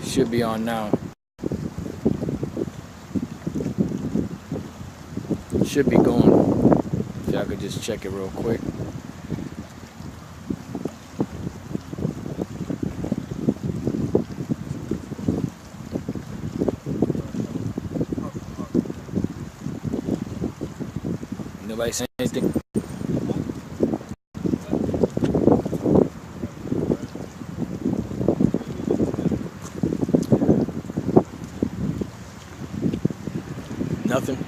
Should be on now. Should be going. If y'all could just check it real quick. Nobody saying anything? Nothing?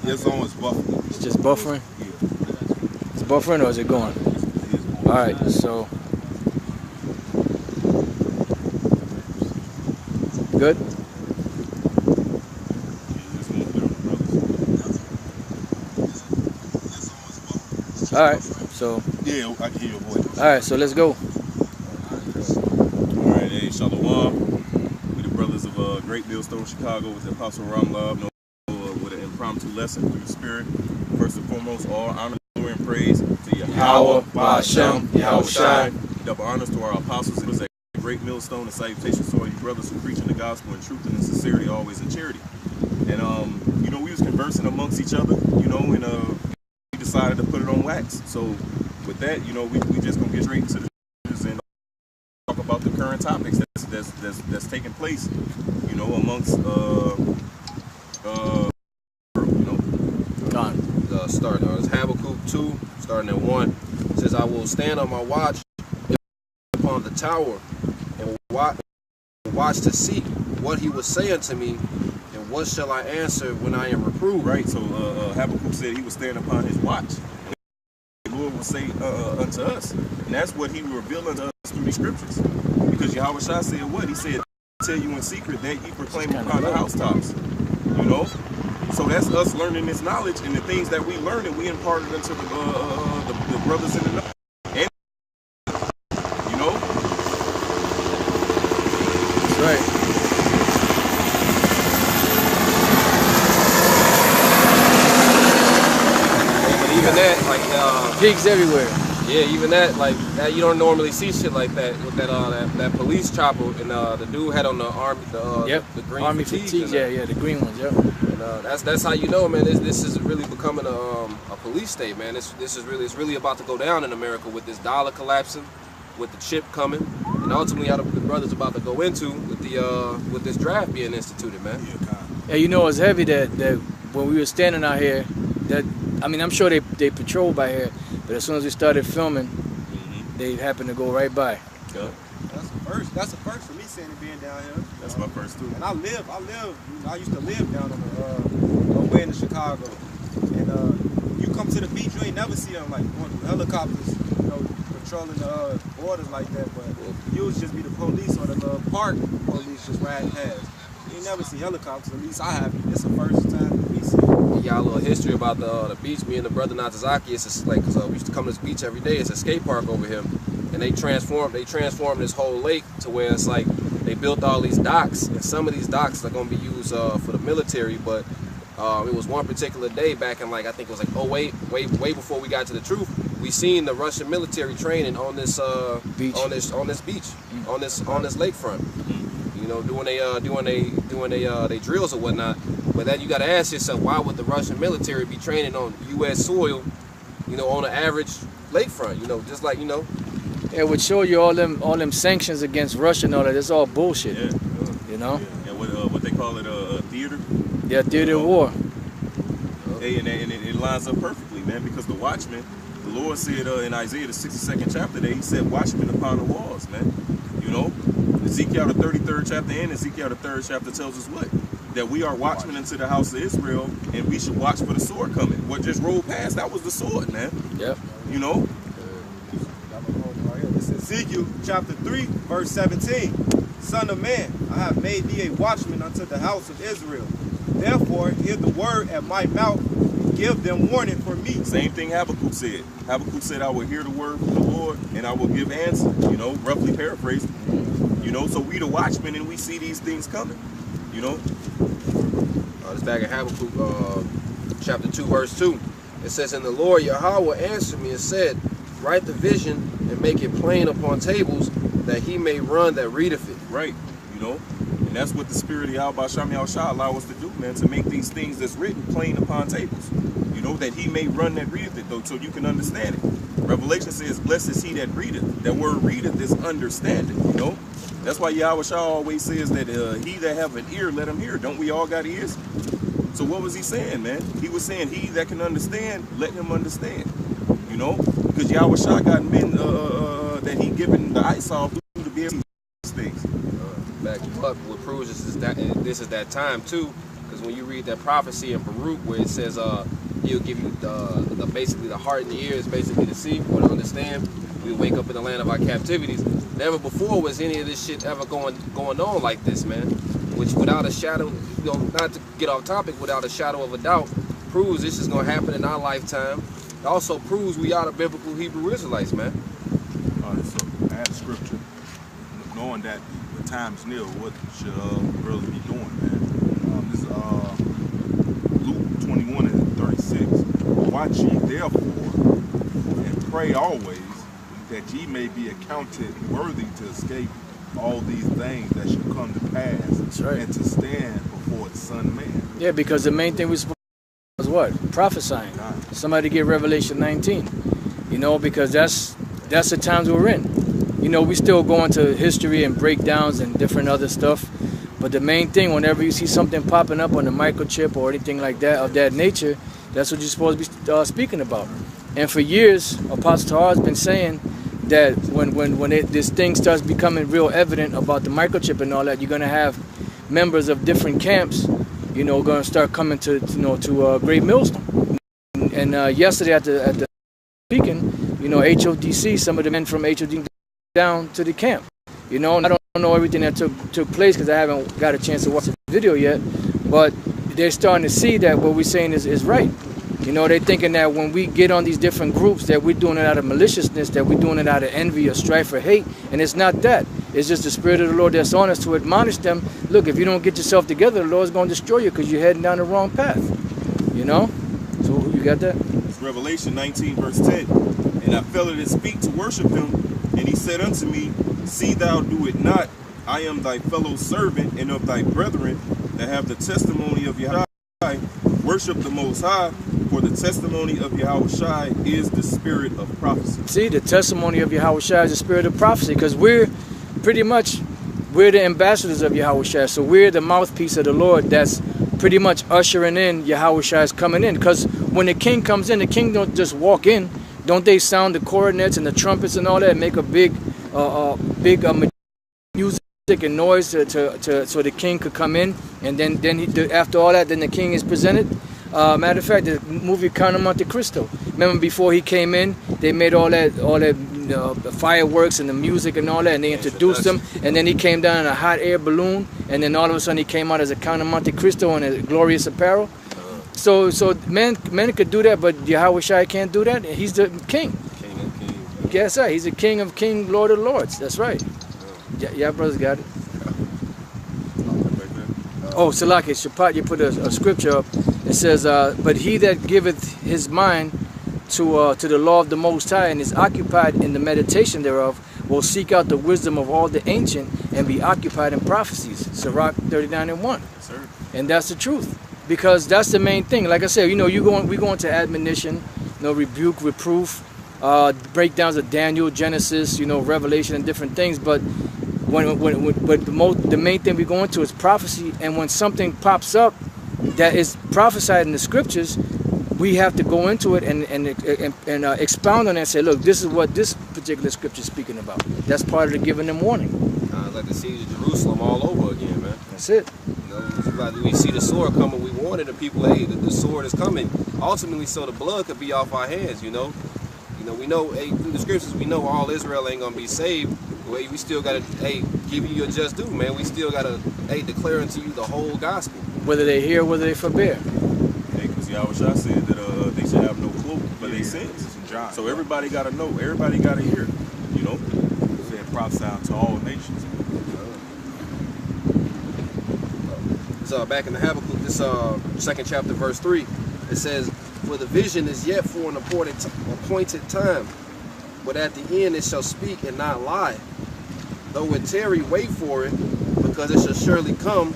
It's on, it's buffering. It's just buffering? Yeah. It's buffering or is it going? Alright, so. Good? Alright, so. Yeah, I can hear your voice. Alright, so let's go. Alright, hey, Shalom. We the brothers of Great Millstone, Chicago, with the Apostle Ram Love, with an impromptu lesson through the Spirit. First and foremost, all honor, glory, and praise to Yahweh, Ba'ashem, Yahweh Shai. Double honors to our apostles. It was a Great Millstone, and salutations to all you brothers who preaching the gospel in truth and in sincerity, always in charity. And you know, we was conversing amongst each other, you know, and we decided to put it on wax. So with that, you know, we just gonna get straight into the and talk about the current topics that's taking place, you know, amongst starting on Habakkuk 2, starting at 1. It says, I will stand on my watch upon the tower and watch to see what he will say unto me, and what shall I answer when I am reproved. Right, so Habakkuk said he would stand upon his watch. And the Lord will say unto us. And that's what he will reveal unto us through the scriptures. Because Yahweh Shai said what? He said, tell you in secret that ye proclaim upon the housetops. You know? So that's us learning this knowledge, and the things that we learned, and we imparted into the brothers in the know. And, you know? That's right. But even that, like, pigs everywhere. Yeah, even that, like, that, you don't normally see shit like that with that police chopper, and the dude had on the army, the green army fatigues. Yeah, the green ones, yep. And that's how you know, man. This is really becoming a police state, man. It's really about to go down in America with this dollar collapsing, with the chip coming, and ultimately how the brothers about to go into with this draft being instituted, man. Yeah, you know, it's heavy that when we were standing out here, that I mean, I'm sure they patrol by here, but as soon as we started filming, they happened to go right by. Yeah. That's the first for me seeing it being down here. That's my first too. And I used to live down on the way into Chicago. And you come to the beach, you ain't never see them like going through helicopters, you know, patrolling the borders like that. But you would just be the police or the park police just riding past. You ain't never see helicopters. At least I haven't. It's the first time for me seeing. Y'all a little history about the beach. Me and the brother Natazaki. It's just like, cause we used to come to this beach every day. It's a skate park over here. And they transformed this whole lake to where it's like they built all these docks, and some of these docks are going to be used for the military. But it was one particular day back in, like, I think it was like 08, way before we got to the truth. We seen the Russian military training on this beach, on this lakefront. You know, doing they drills or whatnot. But then you got to ask yourself, why would the Russian military be training on U.S. soil? You know, on an average lakefront. You know, just like, you know. It would show you all them sanctions against Russia and all that. It's all bullshit. Yeah. You know? Yeah, what they call it, theater? Yeah, theater of war. Hey, and it lines up perfectly, man, because the watchman, the Lord said in Isaiah, the 62nd chapter there, he said, watchmen upon the walls, man. You know? Ezekiel, the 33rd chapter, and Ezekiel, the 3rd chapter tells us what? That we are watchmen into the house of Israel, and we should watch for the sword coming. What just rolled past, that was the sword, man. Yep. You know? This is Ezekiel chapter 3, verse 17. Son of man, I have made thee a watchman unto the house of Israel. Therefore, hear the word at my mouth, and give them warning for me. Same thing Habakkuk said. Habakkuk said, I will hear the word from the Lord, and I will give answer. You know, roughly paraphrased. You know, so we the watchmen, and we see these things coming. You know? It's back in Habakkuk chapter 2, verse 2. It says, and the Lord Yahweh answered me and said, write the vision and make it plain upon tables, that he may run that readeth it. Right, you know, and that's what the spirit of Yahweh Shem Yahushua allow us to do, man, to make these things that's written plain upon tables. You know, that he may run that readeth it, though, so you can understand it. Revelation says, blessed is he that readeth. That word readeth is understanding, you know. That's why Yahweh Shah always says that he that have an ear, let him hear. Don't we all got ears? So what was he saying, man? He was saying, he that can understand, let him understand. You know, because Yahweh Shah got men that he given the eyesight to be able to do these things. Back up, what proves this is that time too, because when you read that prophecy in Baruch where it says he'll give you the basically the heart and the ears basically to see or to understand. We wake up in the land of our captivities. Never before was any of this shit ever going on like this, man. Which without a shadow, you know, not to get off topic, without a shadow of a doubt, proves this is gonna happen in our lifetime. It also proves we are the biblical Hebrew Israelites, man. So add scripture, knowing that the time's near, what should brothers be doing, man? This Luke 21 and 36. Watch ye therefore, and pray always, that ye may be accounted worthy to escape all these things that shall come to pass. That's right. And to stand before the Son of Man. Yeah, because the main thing we're supposed to do is what? Prophesying. Somebody get Revelation 19. You know, because that's the times we're in. You know, we still go into history and breakdowns and different other stuff. But the main thing, whenever you see something popping up on the microchip or anything like that of that nature, that's what you're supposed to be speaking about. And for years, Apostle Tahar has been saying that when this thing starts becoming real evident about the microchip and all that, you're gonna have members of different camps, you know, gonna start coming to Great Millstone. And yesterday at the speaking, you know, HODC, some of the men from HODC down to the camp. You know, and I don't know everything that took place because I haven't got a chance to watch the video yet, but they're starting to see that what we're saying is right. You know, they're thinking that when we get on these different groups that we're doing it out of maliciousness, that we're doing it out of envy or strife or hate, and it's not that. It's just the Spirit of the Lord that's on us to admonish them. Look, if you don't get yourself together, the Lord's going to destroy you because you're heading down the wrong path. You know? So you got that? It's Revelation 19 verse 10. And I fell at his feet to worship him, and he said unto me, see thou do it not. I am thy fellow servant and of thy brethren that have the testimony of Yahweh. Worship the Most High, for the testimony of Yahushua is the spirit of prophecy. See, the testimony of Yahushua is the spirit of prophecy, because we're the ambassadors of Yahushua. So we're the mouthpiece of the Lord that's pretty much ushering in Yahushua's coming in. Because when the king comes in, the king don't just walk in. Don't they sound the cornets and the trumpets and all that, and make a big music and noise so the king could come in, and then after all that, then the king is presented. Matter of fact, the movie Count of Monte Cristo. Remember, before he came in, they made all that the fireworks and the music and all that, and they introduced him, and then he came down in a hot air balloon, and then all of a sudden he came out as a Count of Monte Cristo in a glorious apparel. So men could do that, but Yahushua can't do that. He's the king. King of kings. Yes, sir. He's the king of kings, Lord of lords. That's right. Yeah, brothers got it. Oh, Salaki, Shapat, you put a scripture up. It says, but he that giveth his mind to the law of the Most High and is occupied in the meditation thereof will seek out the wisdom of all the ancient and be occupied in prophecies. Sirach 39:1. Yes, sir. And that's the truth. Because that's the main thing. Like I said, you know, we go into admonition, you know, rebuke, reproof, breakdowns of Daniel, Genesis, you know, Revelation and different things. But the main thing we go into is prophecy, and when something pops up that is prophesied in the scriptures, we have to go into it and expound on it and say, look, this is what this particular scripture is speaking about. That's part of the giving them warning. Like the siege of Jerusalem all over again, man. That's it. You know, like we see the sword coming, we warning the people, hey, the sword is coming. Ultimately, so the blood could be off our hands, you know. We know, hey, through the scriptures, we know all Israel ain't gonna be saved. We still gotta, hey, give you your just due, man. We still gotta, hey, declare unto you the whole gospel. Whether they hear, whether they forbear. Hey, because Yahushua said that they should have no cloak for their sins. So everybody gotta know, everybody gotta hear, you know. He said prophesy to all nations. So back in the Habakkuk, this second chapter, verse 3, it says, for the vision is yet for an appointed time, but at the end it shall speak and not lie. Though it tarry, wait for it, because it shall surely come,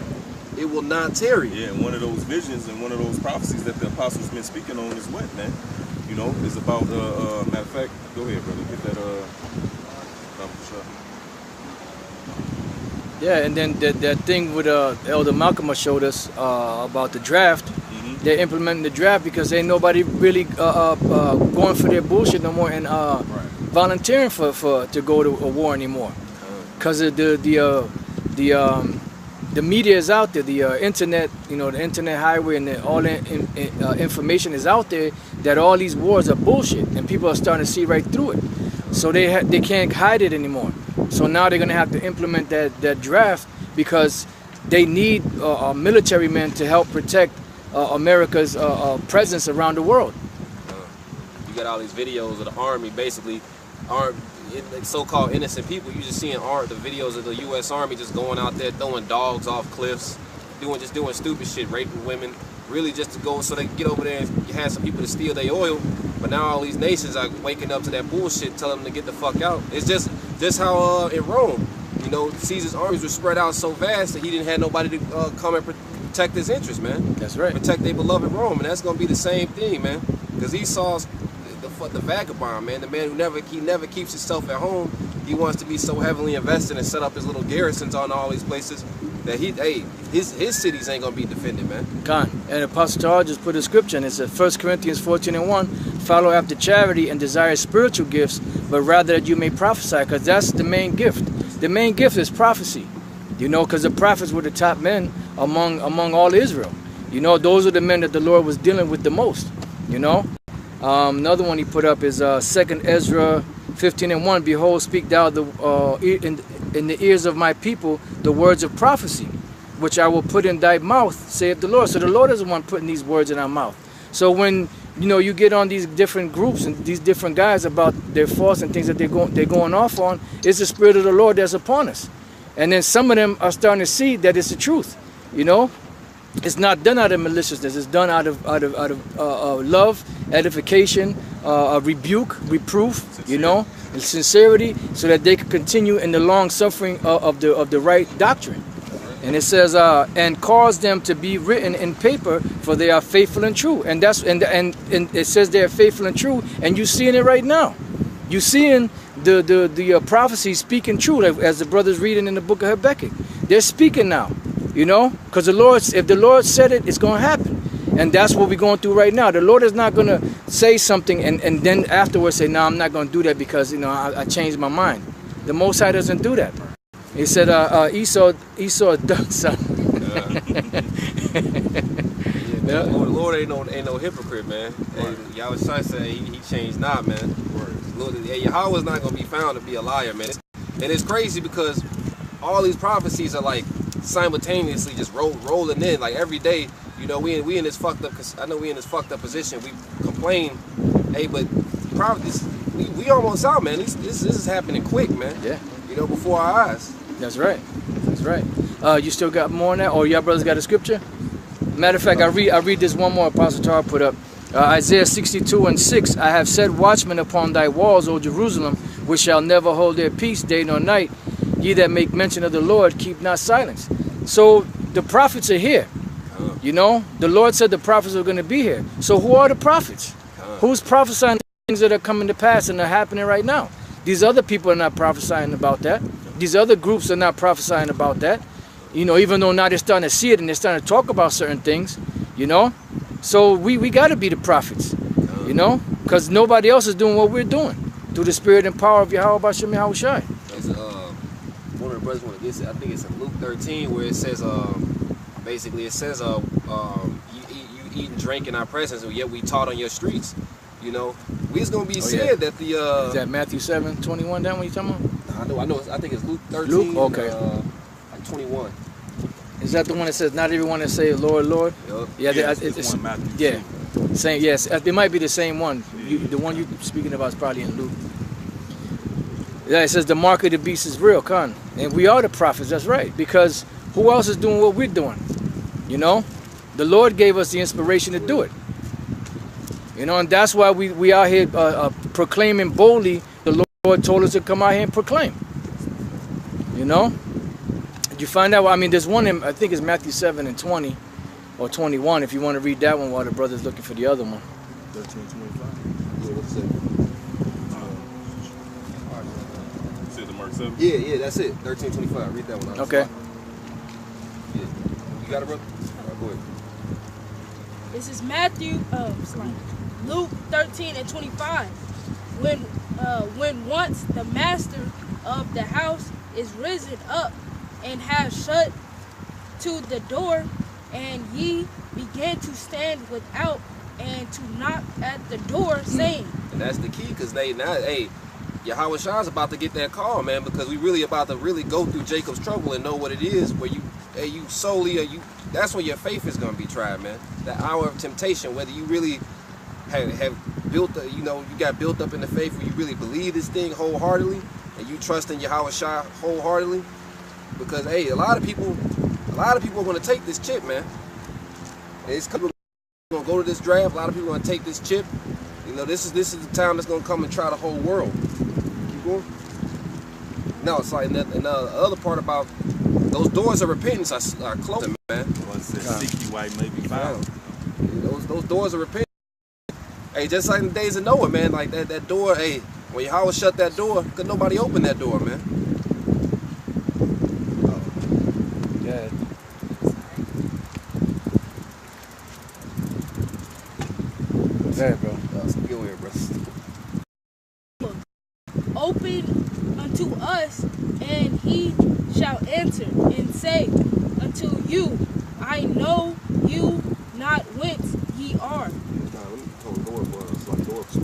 it will not tarry. Yeah, and one of those visions and one of those prophecies that the apostles been speaking on is what, man? You know, it's about, matter of fact, go ahead, brother, get that, Yeah, and then that thing with Elder Malcolm showed us about the draft. Mm-hmm. They're implementing the draft because ain't nobody really going for their bullshit no more and volunteering to go to a war anymore. Because the media is out there, the internet, you know, the internet highway, and all the information is out there that all these wars are bullshit, and people are starting to see right through it. So they can't hide it anymore. So now they're gonna have to implement that draft because they need military men to help protect America's presence around the world. You got all these videos of the army basically so-called innocent people. You just seeing the videos of the U.S. Army just going out there throwing dogs off cliffs, doing stupid shit, raping women, really just to go so they can get over there and have some people to steal their oil. But now all these nations are waking up to that bullshit, telling them to get the fuck out. It's just how in Rome, you know, Caesar's armies were spread out so vast that he didn't have nobody to come and protect his interests, man. That's right. Protect their beloved Rome, and that's gonna be the same thing, man. Because Esau's the vagabond, man, the man who never keeps himself at home. He wants to be so heavily invested and set up his little garrisons on all these places that his cities ain't gonna be defended, man. God, and Apostle Paul just put a scripture, and it said 1 Corinthians 14:1, follow after charity and desire spiritual gifts, but rather that you may prophesy, because that's the main gift. The main gift is prophecy, you know, because the prophets were the top men among all Israel. You know, those are the men that the Lord was dealing with the most, you know. Another one he put up is 2 Ezra 15:1. Behold, speak thou in the ears of my people the words of prophecy, which I will put in thy mouth, saith the Lord. So the Lord is the one putting these words in our mouth. So when you get on these different groups and these different guys about their faults and things that they're going off on, it's the Spirit of the Lord that's upon us. And then some of them are starting to see that it's the truth, you know. It's not done out of maliciousness. It's done out of love, edification, rebuke, reproof, you know, and sincerity, so that they can continue in the long suffering of the right doctrine. And it says, and cause them to be written in paper, for they are faithful and true. And that's and it says they are faithful and true, and you're seeing it right now. You're seeing the prophecy speaking true, like, as the brothers reading in the book of Habakkuk. They're speaking now. You know, because if the Lord said it, it's going to happen. And that's what we're going through right now. The Lord is not going to say something and then afterwards say, no, I'm not going to do that because, you know, I changed my mind. The Most High doesn't do that. He said, Esau done something. Yeah, the Lord ain't no hypocrite, man. Right. Y'all was trying to say he changed not, man. Lord, Yahweh's not going to be found to be a liar, man. And it's crazy because all these prophecies are like simultaneously just rolling in, like every day. You know, we in this fucked up. Cause I know we in this fucked up position. We complain, hey, but we almost out, man. This is happening quick, man. Yeah. You know, before our eyes. That's right. That's right. You still got more on that, or y'all brothers got a scripture? Matter of fact, I read this one more. Apostle Tar put up Isaiah 62:6. I have set watchmen upon thy walls, O Jerusalem, which shall never hold their peace day nor night. Ye that make mention of the Lord, keep not silence. So the prophets are here. You know, the Lord said the prophets are going to be here. So who are the prophets? Who's prophesying things that are coming to pass and are happening right now? These other people are not prophesying about that. These other groups are not prophesying about that. You know, even though now they're starting to see it and they're starting to talk about certain things, you know. So we got to be the prophets, you know, because nobody else is doing what we're doing through the spirit and power of Yahweh Bashem Yahushai. One of the brothers want to get it. I think it's in Luke 13 where it says, basically it says, you eat and drink in our presence, and yet we taught on your streets. You know, it's gonna be said that the is that Matthew 7:21 that one you talking about? I know. I think it's Luke 13. Luke, okay. Like 21. Is that the one that says not everyone that say Lord, Lord? Yep. Yeah, it's one Matthew. Yeah, same. Yes, it might be the same one. The one you're speaking about is probably in Luke. Yeah, it says the mark of the beast is real, Khan. And we are the prophets, that's right. Because who else is doing what we're doing? You know? The Lord gave us the inspiration to do it. You know, and that's why we out here proclaiming boldly the Lord. Lord told us to come out here and proclaim. You know? Did you find out? I mean, there's one in, I think it's Matthew 7 and 20 or 21, if you want to read that one while the brother's looking for the other one. 13:25. Yeah, what's it? You said the Mark 7? Yeah, that's it. 13:25. Read that one. Okay. Yeah. You got it, brother? All right, go ahead. This is Luke 13 and 25. When once the master of the house is risen up and have shut to the door, and ye begin to stand without and to knock at the door, saying. And that's the key, because hey, Yahweh Shah's about to get that call, man, because we really about to really go through Jacob's trouble and know what it is, where you solely, that's when your faith is going to be tried, man. That hour of temptation, whether you really have built, you got built up in the faith where you really believe this thing wholeheartedly, and you trust in Yahweh Shah wholeheartedly, because, hey, a lot of people are going to take this chip, man. It's going to go to this draft. A lot of people are going to take this chip. This is the time that's going to come and try the whole world. Keep going. No, it's like, and the other part about those doors of repentance are closing, man. Well, it says, seek ye while ye may be found. Those doors of repentance. Hey, just like in the days of Noah, man, like that door, hey, when Yahweh shut that door, could nobody open that door, man. Yeah. Hey, bro. Go here, bro. Open unto us, and he shall answer and say unto you, I know you not whence ye are. Let me tell the door, bro. It's like door to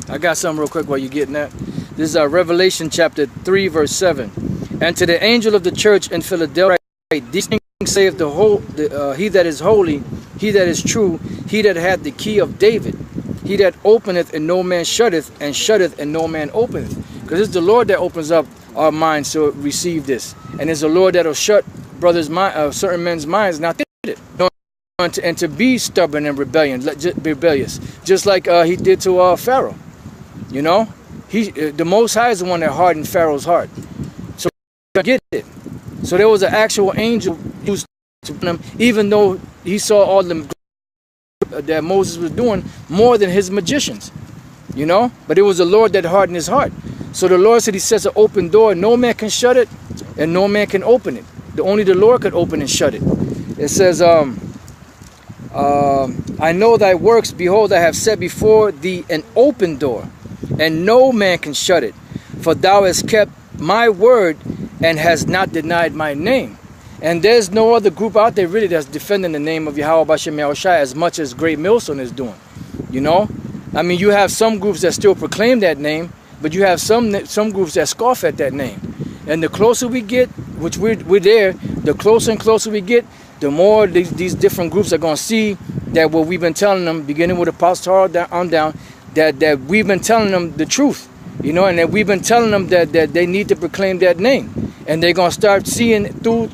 24. I got something real quick while you're getting that. This is Revelation chapter 3, verse 7. And to the angel of the church in Philadelphia, these things saith he that is holy, he that is true, he that hath the key of David, he that openeth and no man shutteth, and shutteth and no man openeth. Because it's the Lord that opens up our minds to receive this, and it's the Lord that'll shut brothers' certain men's minds not to get it, and to be stubborn and rebellious, just like he did to Pharaoh. You know, the Most High is the one that hardened Pharaoh's heart. So get it. So there was an actual angel used to him, even though he saw all the that Moses was doing more than his magicians, you know. But it was the Lord that hardened his heart. So the Lord said he sets an open door, no man can shut it, and no man can open it. Only the Lord could open and shut it. It says, I know thy works, behold, I have set before thee an open door, and no man can shut it. For thou hast kept my word, and has not denied my name. And there's no other group out there really that's defending the name of Yahweh Bashem Yahushua as much as Great Millstone is doing. You know? I mean, you have some groups that still proclaim that name, but you have some groups that scoff at that name. And the closer we get, which we're there, the closer and closer we get, the more these different groups are going to see that what we've been telling them, beginning with Apostle on down, that we've been telling them the truth. You know, and that we've been telling them that they need to proclaim that name. And they're going to start seeing through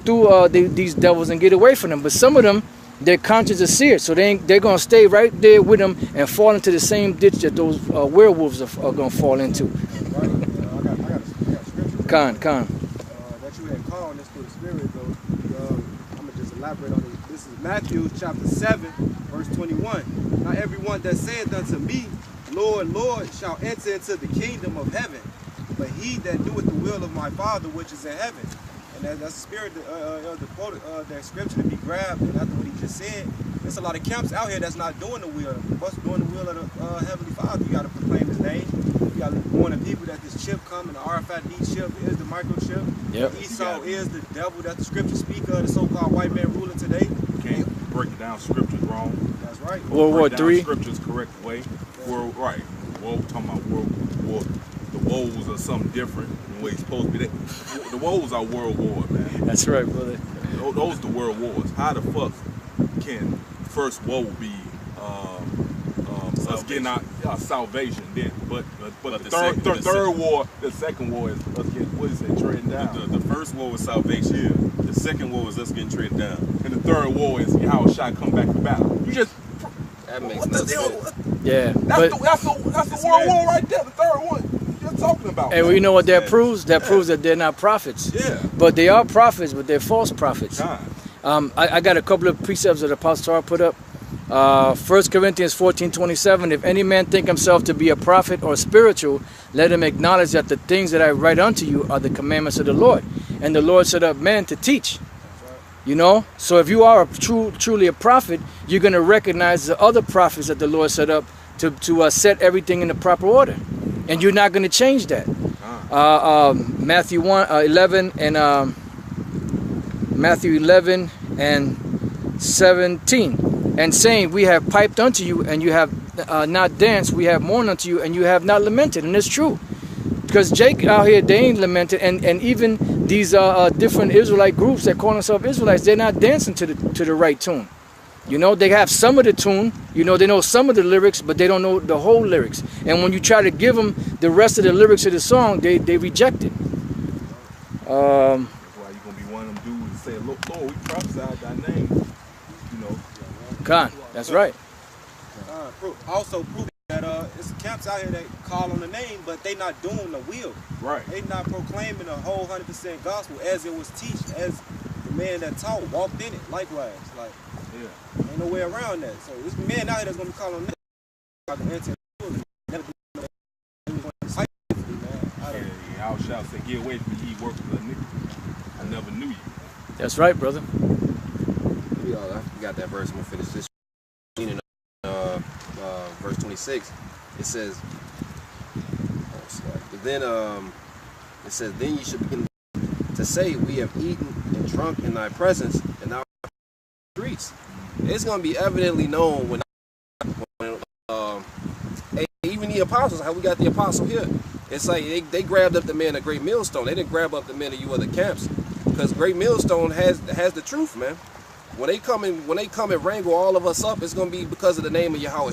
these devils and get away from them. But some of them, their conscience is seared. So they're going to stay right there with them and fall into the same ditch that those werewolves are going to fall into. Right. I got scripture. Con. That you had called this through the Spirit, though. I'm going to just elaborate on it. This is Matthew chapter 7, verse 21. Not everyone that saith unto me, Lord, Lord, shall enter into the kingdom of heaven, but he that doeth the will of my Father which is in heaven. And that's the spirit of the quote, that scripture to be grabbed. And after what he just said, there's a lot of camps out here that's not doing the will. What's doing the will of the Heavenly Father? You got to proclaim his name. You got to warn the people that this chip coming. The RFID chip is the microchip. Yep. Esau is the devil that the scriptures speak of, the so-called white man ruling today. You can't break down scriptures wrong. That's right. World War Break down III. scriptures correct way. Right. Talking about World War. The woes are something different than what it's supposed to be. The woes are world war, man. That's right, brother. Those are the world wars. How the fuck can first woe be us getting our salvation then? But the third war, the second war is us getting, what is it, treading down. The first war was salvation. Yeah. The second war was us getting treaded down. And the third war is how shot come back to battle. You just That makes What no the hell? sense. Yeah, That's the World War right there, the third one you're talking about. and well, you know what that proves? That proves that they're not prophets. Yeah. But they are prophets, but they're false prophets. God. I got a couple of precepts that Apostle Torah put up. 1 Corinthians 14:27. If any man think himself to be a prophet or spiritual, let him acknowledge that the things that I write unto you are the commandments of the Lord. And the Lord set up men to teach. You know, so if you are truly a prophet, you're going to recognize the other prophets that the Lord set up to set everything in the proper order, and you're not going to change that. Matthew 11 and Matthew 11 and 17, and saying, we have piped unto you, and you have not danced. We have mourned unto you, and you have not lamented. And it's true, because Jake out here, they ain't lamented, and even these different Israelite groups that call themselves Israelites, they're not dancing to the right tune. You know, they have some of the tune, you know, they know some of the lyrics, but they don't know the whole lyrics. And when you try to give them the rest of the lyrics of the song, they reject it. That's why you're going to be one of them dudes that say, look, Lord, we prophesied thy name. You know. Khan, that's right. Also prove that it's camps out here that call on the name, but they not doing the will. Right. They not proclaiming the whole 100% gospel as it was teached, as the man that taught walked in it. Likewise, like ain't no way around that. So this man out here that's gonna be calling on the name. I was shouting, say, get away from me, ye workers of iniquity. I never knew you. That's right, brother. I forgot that verse. I'm gonna finish this. In verse 26, it says, but then it says, then you should begin to say, we have eaten and drunk in thy presence, and now streets. It's gonna be evidently known when even the apostles, how we got the apostle here. It's like they grabbed up the man of Great Millstone. They didn't grab up the men of you other camps, because Great Millstone has the truth, man. When they come and wrangle all of us up, it's gonna be because of the name of Yahweh,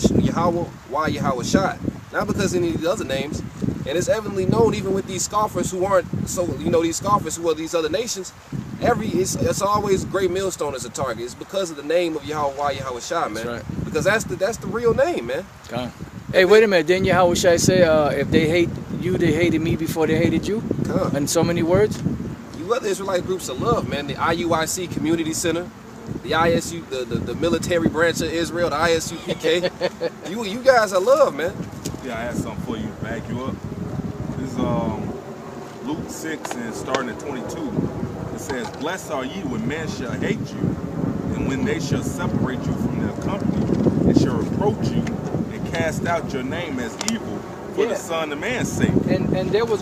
why Yahweh shot, not because of any of the other names. And it's evidently known even with these scoffers who aren't, so you know, these scoffers who are these other nations. It's always Great Millstone as a target. It's because of the name of Yahweh, why Yahweh shot, man. That's right. Because that's the real name, man. God. Hey, wait a minute. Didn't Yahweh Shai say, if they hate you, they hated me before they hated you? In so many words? You other Israelite groups of love, man. The IUIC Community Center, the ISU, the military branch of Israel, the ISUPK. you guys are love, man. Yeah, I had something for you to back you up. This is Luke 6 and starting at 22. It says, blessed are ye when men shall hate you, and when they shall separate you from their company, and shall reproach you, and cast out your name as evil for the Son of Man's sake. And there were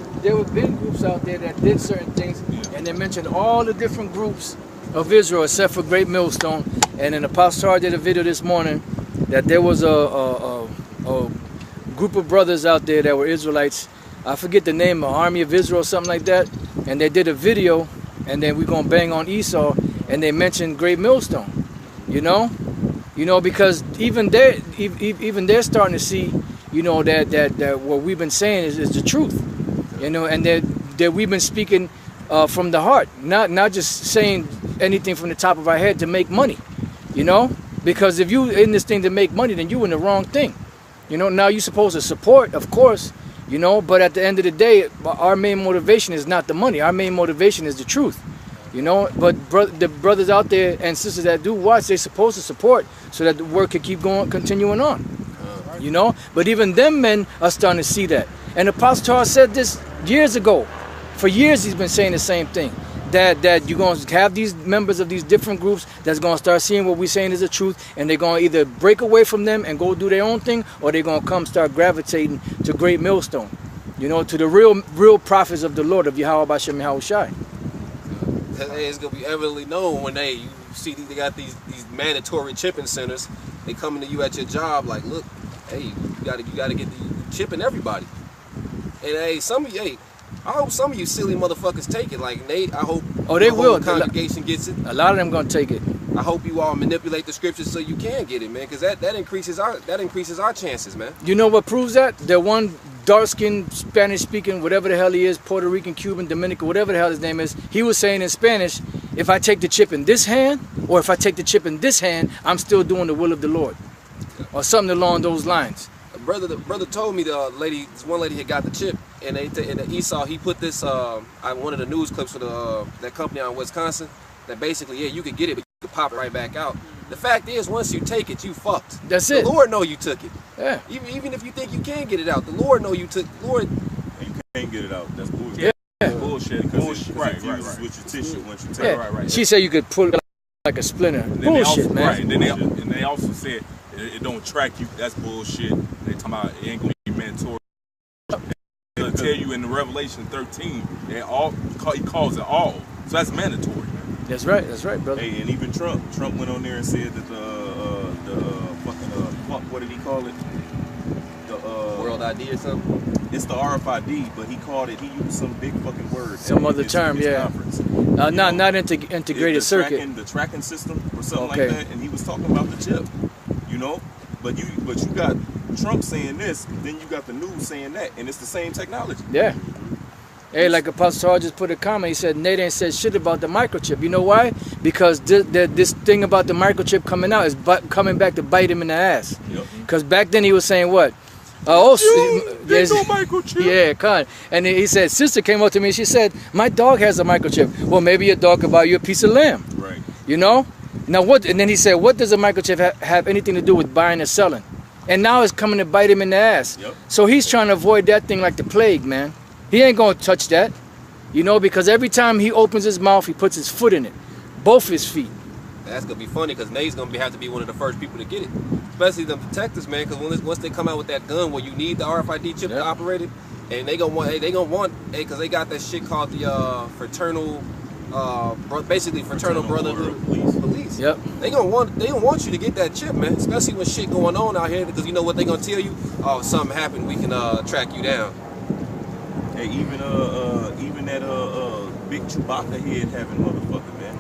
big groups out there that did certain things, and they mentioned all the different groups of Israel except for Great Millstone. And then Apostle Torah did a video this morning that there was a group of brothers out there that were Israelites. I forget the name, Army of Israel, something like that. And they did a video, and then we're gonna bang on Esau, and they mentioned Great Millstone. You know, because even they're starting to see, you know, that what we've been saying is the truth. You know, and that we've been speaking from the heart, not just saying anything from the top of our head to make money. You know, because if you in this thing to make money, then you in the wrong thing. You know, now you're supposed to support, of course, you know, but at the end of the day, our main motivation is not the money. Our main motivation is the truth, you know. But the brothers out there and sisters that do watch, they're supposed to support so that the work can keep going, continuing on, you know. But even them men are starting to see that. And Apostle Torah said this years ago. For years he's been saying the same thing. That you're going to have these members of these different groups that's going to start seeing what we're saying is the truth, and they're going to either break away from them and go do their own thing, or they're going to come start gravitating to Great Millstone, you know, to the real prophets of the Lord, of Yahweh Bashem Yahweh Shai. It's going to be evidently known when you see they got these mandatory chipping centers. They coming to you at your job like, look, hey, you got to get the chipping everybody. And hey, I hope some of you silly motherfuckers take it. Like Nate, I hope they will. The congregation gets it. A lot of them gonna take it. I hope you all manipulate the scriptures so you can get it, man, because that increases our chances, man. You know what proves that? That one dark-skinned, Spanish-speaking, whatever the hell he is, Puerto Rican, Cuban, Dominican, whatever the hell his name is, he was saying in Spanish, if I take the chip in this hand, or if I take the chip in this hand, I'm still doing the will of the Lord. or something along those lines. The brother told me this one lady had got the chip, and Esau, he put this one of the news clips for that company out in Wisconsin, that basically, yeah, you could get it, but you could pop it right back out. The fact is, once you take it, you fucked. That's it. The Lord know you took it. Yeah. Even if you think you can get it out, the Lord know you took. Lord, You can't get it out. That's bullshit. Yeah. That's bullshit. Because Right. it fuses with your tissue once you take Yeah. it. Right. She said you could pull it like a splinter. And then Bullshit, also, man. Right. And they also said it don't track you. That's bullshit. They talking about it ain't gonna be mandatory. They'll tell you in the Revelation 13, he calls it all. So that's mandatory, man. That's right, brother. Hey, and even Trump went on there and said that what did he call it? World ID or something. It's the RFID, but he used some big fucking word. Some other term, yeah. Not integrated circuit. The tracking system or something Okay. like that, and he was talking about the chip, you know. But you got Trump saying this, then you got the news saying that, and it's the same technology. Yeah. Hey, like Apostle Hall just put a comment. He said Nate ain't said shit about the microchip. You know why? Because this thing about the microchip coming out is coming back to bite him in the ass. Yep. Because back then he was saying what? There's no microchip. Yeah, con. And he said, sister came up to me and she said, my dog has a microchip. Well, maybe your dog could buy you a piece of lamb. Right. You know? Now what? And then he said, what does a microchip have anything to do with buying or selling? And now it's coming to bite him in the ass. Yep. So he's trying to avoid that thing like the plague, man. He ain't gonna touch that, you know, because every time he opens his mouth, he puts his foot in it, both his feet. That's gonna be funny because Nate's gonna have to be one of the first people to get it, especially the protectors, man. Because once they come out with that gun where you need the RFID chip to operate it, and they gonna want, because they got that shit called the fraternal, basically fraternal brotherhood police. Yep. They gonna want you to get that chip, man. Especially when shit going on out here, because you know what they gonna tell you? Oh, something happened, we can track you down. Hey, even that big Chewbacca head having motherfucker, man.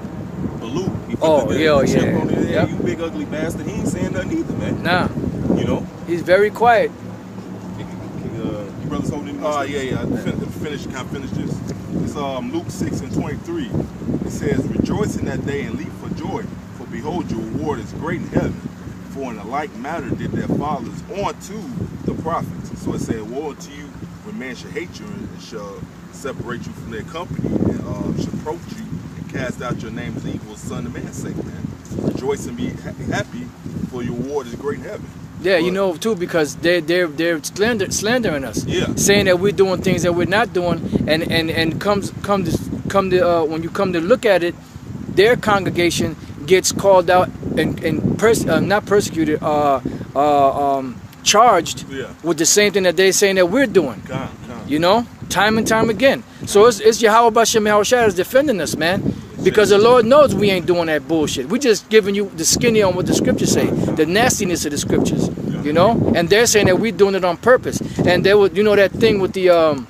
Baloo, he put the chip on his head. Yep. You big ugly bastard. He ain't saying nothing either, man. Nah. You know? He's very quiet. You brothers holding Yeah. Can't finish this. It's Luke 6:23. It says, rejoice in that day and leap for joy, for behold, your reward is great in heaven. For in a like manner did their fathers unto the prophets. So it said, woe to you when man shall hate you and shall separate you from their company and shall approach you and cast out your name as evil son of man's sake, man. Rejoice and be happy, for your reward is great in heaven. Yeah, you know too, because they're slandering us. Yeah. Saying that we're doing things that we're not doing, and when you come to look at it, their congregation gets called out and not persecuted, charged with the same thing that they're saying that we're doing. You know, time and time again. So it's Yahweh Bashem Yahushua is defending us, man. Because the Lord knows we ain't doing that bullshit. We just giving you the skinny on what the scriptures say, the nastiness of the scriptures, you know. And they're saying that we're doing it on purpose. And there was, you know, that thing with the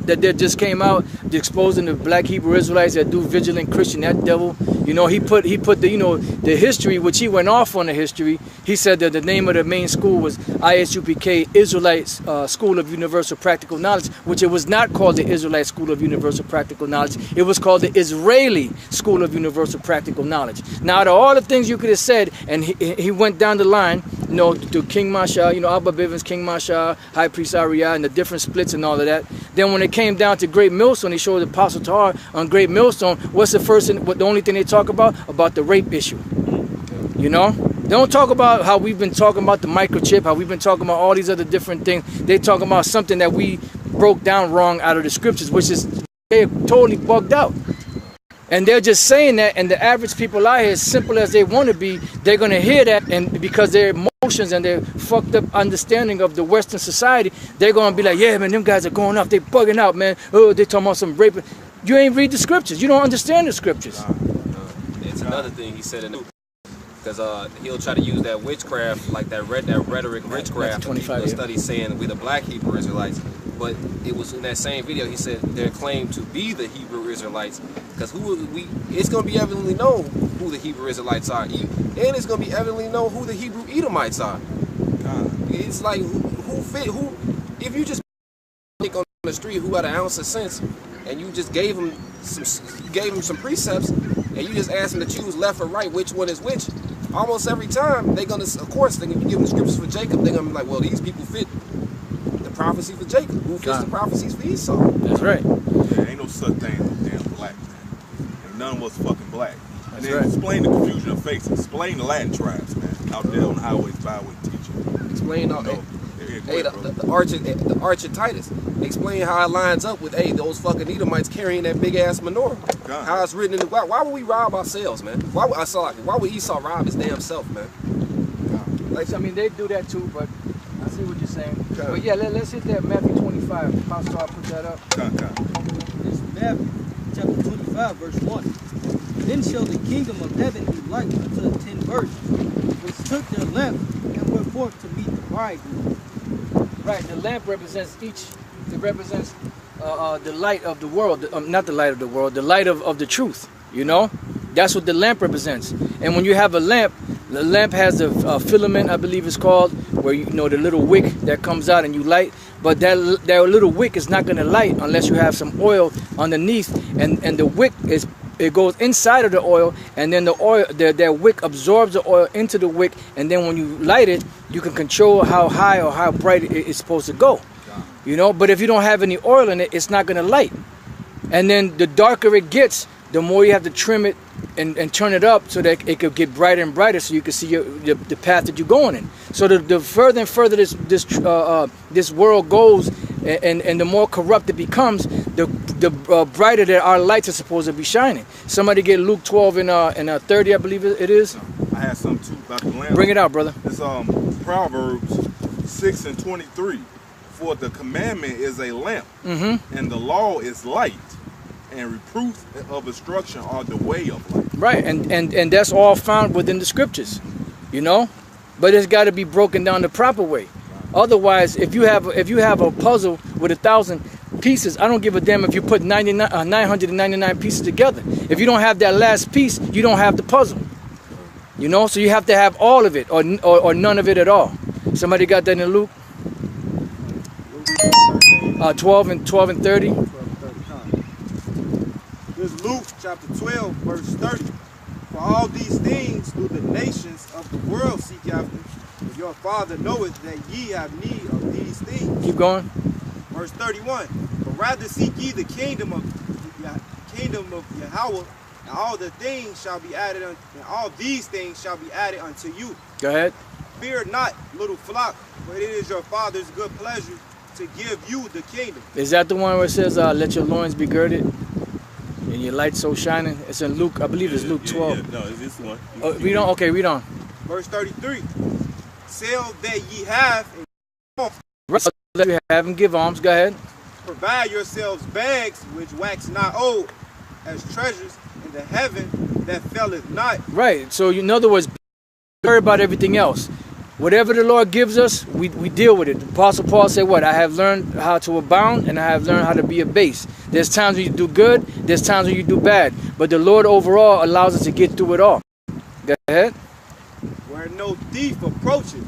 that just came out, exposing the black Hebrew Israelites that do vigilant Christian. That devil, you know, he put the, you know, the history, which he went off on the history. He said that the name of the main school was ISUPK, Israelite School of Universal Practical Knowledge, which it was not called the Israelite School of Universal Practical Knowledge. It was called the Israeli School of Universal Practical Knowledge. Now, out of all the things you could have said, and he went down the line, you know, to King Masha, you know, Abba Bivens, King Masha, High Priest Ariah, and the different splits and all of that. Then when it came down to Great Millstone, he showed the Apostle Tahar on Great Millstone. What's the only thing they talk about? About the rape issue. You know? They don't talk about how we've been talking about the microchip, how we've been talking about all these other different things. They talk about something that we broke down wrong out of the scriptures, which is they're totally bugged out. And they're just saying that, and the average people out here, as simple as they want to be, they're going to hear that, and because their emotions and their fucked up understanding of the Western society, they're going to be like, yeah, man, them guys are going off, they bugging out, man. Oh, they talking about some rape. You ain't read the scriptures. You don't understand the scriptures. It's another thing he said in the, because he'll try to use that witchcraft, like that rhetoric witchcraft, and study saying we the black Hebrew Israelites. But it was in that same video he said their claim to be the Hebrew Israelites, because it's going to be evidently known who the Hebrew Israelites are, and it's going to be evidently known who the Hebrew Edomites are. It's like who if you just on the street who had an ounce of sense and you just gave him some precepts, and and you just ask them to choose left or right, which one is which, almost every time they're gonna, of course, if you give them the scriptures for Jacob, they're gonna be like, well, these people fit the prophecy for Jacob. Who fits the prophecies for Esau? That's right. Yeah, ain't no such thing as no damn black, man. And none of us fucking black. And then explain the confusion of faith. Explain the Latin tribes, man, out there on the highways, byways, teaching. Explain all that. Hey, the Arch of Titus. Explain how it lines up with those fucking Edomites carrying that big ass menorah. God. How it's written in the why would we rob ourselves, man? Why would Esau rob his damn self, man? Like, I mean, they do that too, but I see what you're saying. God. But yeah, let's hit that Matthew 25. Pastor, I'll put that up. It's Matthew chapter 25, verse 1. Then shall the kingdom of heaven be like unto 10 virgins, which took their lamp and went forth to meet the bridegroom. Right, the lamp represents it represents the light of the world, not the light of the world, the light of the truth, you know? That's what the lamp represents. And when you have a lamp, the lamp has a filament, I believe it's called, where you know the little wick that comes out and you light. But that little wick is not going to light unless you have some oil underneath, and the wick it goes inside of the oil, and then the oil, that wick absorbs the oil into the wick, and then when you light it, you can control how high or how bright it's supposed to go. You know, but if you don't have any oil in it, it's not going to light. And then the darker it gets, the more you have to trim it and turn it up so that it could get brighter and brighter, so you can see the path that you're going in. So the further and further this world goes, and the more corrupt it becomes, the brighter that our lights are supposed to be shining. Somebody get Luke 12 and 30, I believe it is. I had something too about the lamp. Bring it out, brother. It's Proverbs 6 and 23. For the commandment is a lamp, and the law is light, and reproof of instruction are the way of life. Right, and that's all found within the scriptures, you know. But it's got to be broken down the proper way. Otherwise, if you have a puzzle with 1,000 pieces, I don't give a damn if you put 999 pieces together. If you don't have that last piece, you don't have the puzzle. You know, so you have to have all of it, or none of it at all. Somebody got that in Luke? 12 and 30. This is Luke chapter 12, verse 30. For all these things do the nations of the world seek after, but your Father knoweth that ye have need of these things. Keep going. Verse 31. But rather seek ye the kingdom of Yahweh, and all the things shall be added and all these things shall be added unto you. Go ahead. Fear not, little flock, for it is your Father's good pleasure to give you the kingdom. Is that the one where it says, let your loins be girded and your light so shining? It's in Luke, I believe it's Luke 12. Yeah, no, it's this one. Read on. Okay, read on. Verse 33. Sell that ye have and Right, so that you have and give alms. Go ahead. provide yourselves bags which wax not old, as treasures in the heaven that faileth not. Right, so in other words, don't worry about everything else. Whatever the Lord gives us, we deal with it. The Apostle Paul said what? I have learned how to abound, and I have learned how to be abased. There's times when you do good, there's times when you do bad. But the Lord overall allows us to get through it all. Go ahead. Where no thief approacheth,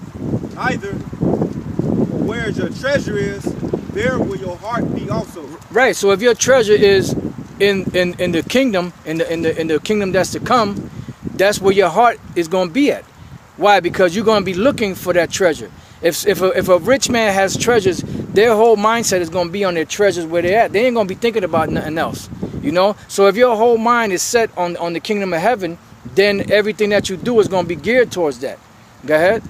either. For where your treasure is, there will your heart be also. Right, so if your treasure is in the kingdom, in the kingdom that's to come, that's where your heart is going to be at. Why? Because you're going to be looking for that treasure. If a rich man has treasures, their whole mindset is going to be on their treasures where they're at. They ain't going to be thinking about nothing else, you know. So if your whole mind is set on the kingdom of heaven, then everything that you do is going to be geared towards that. Go ahead.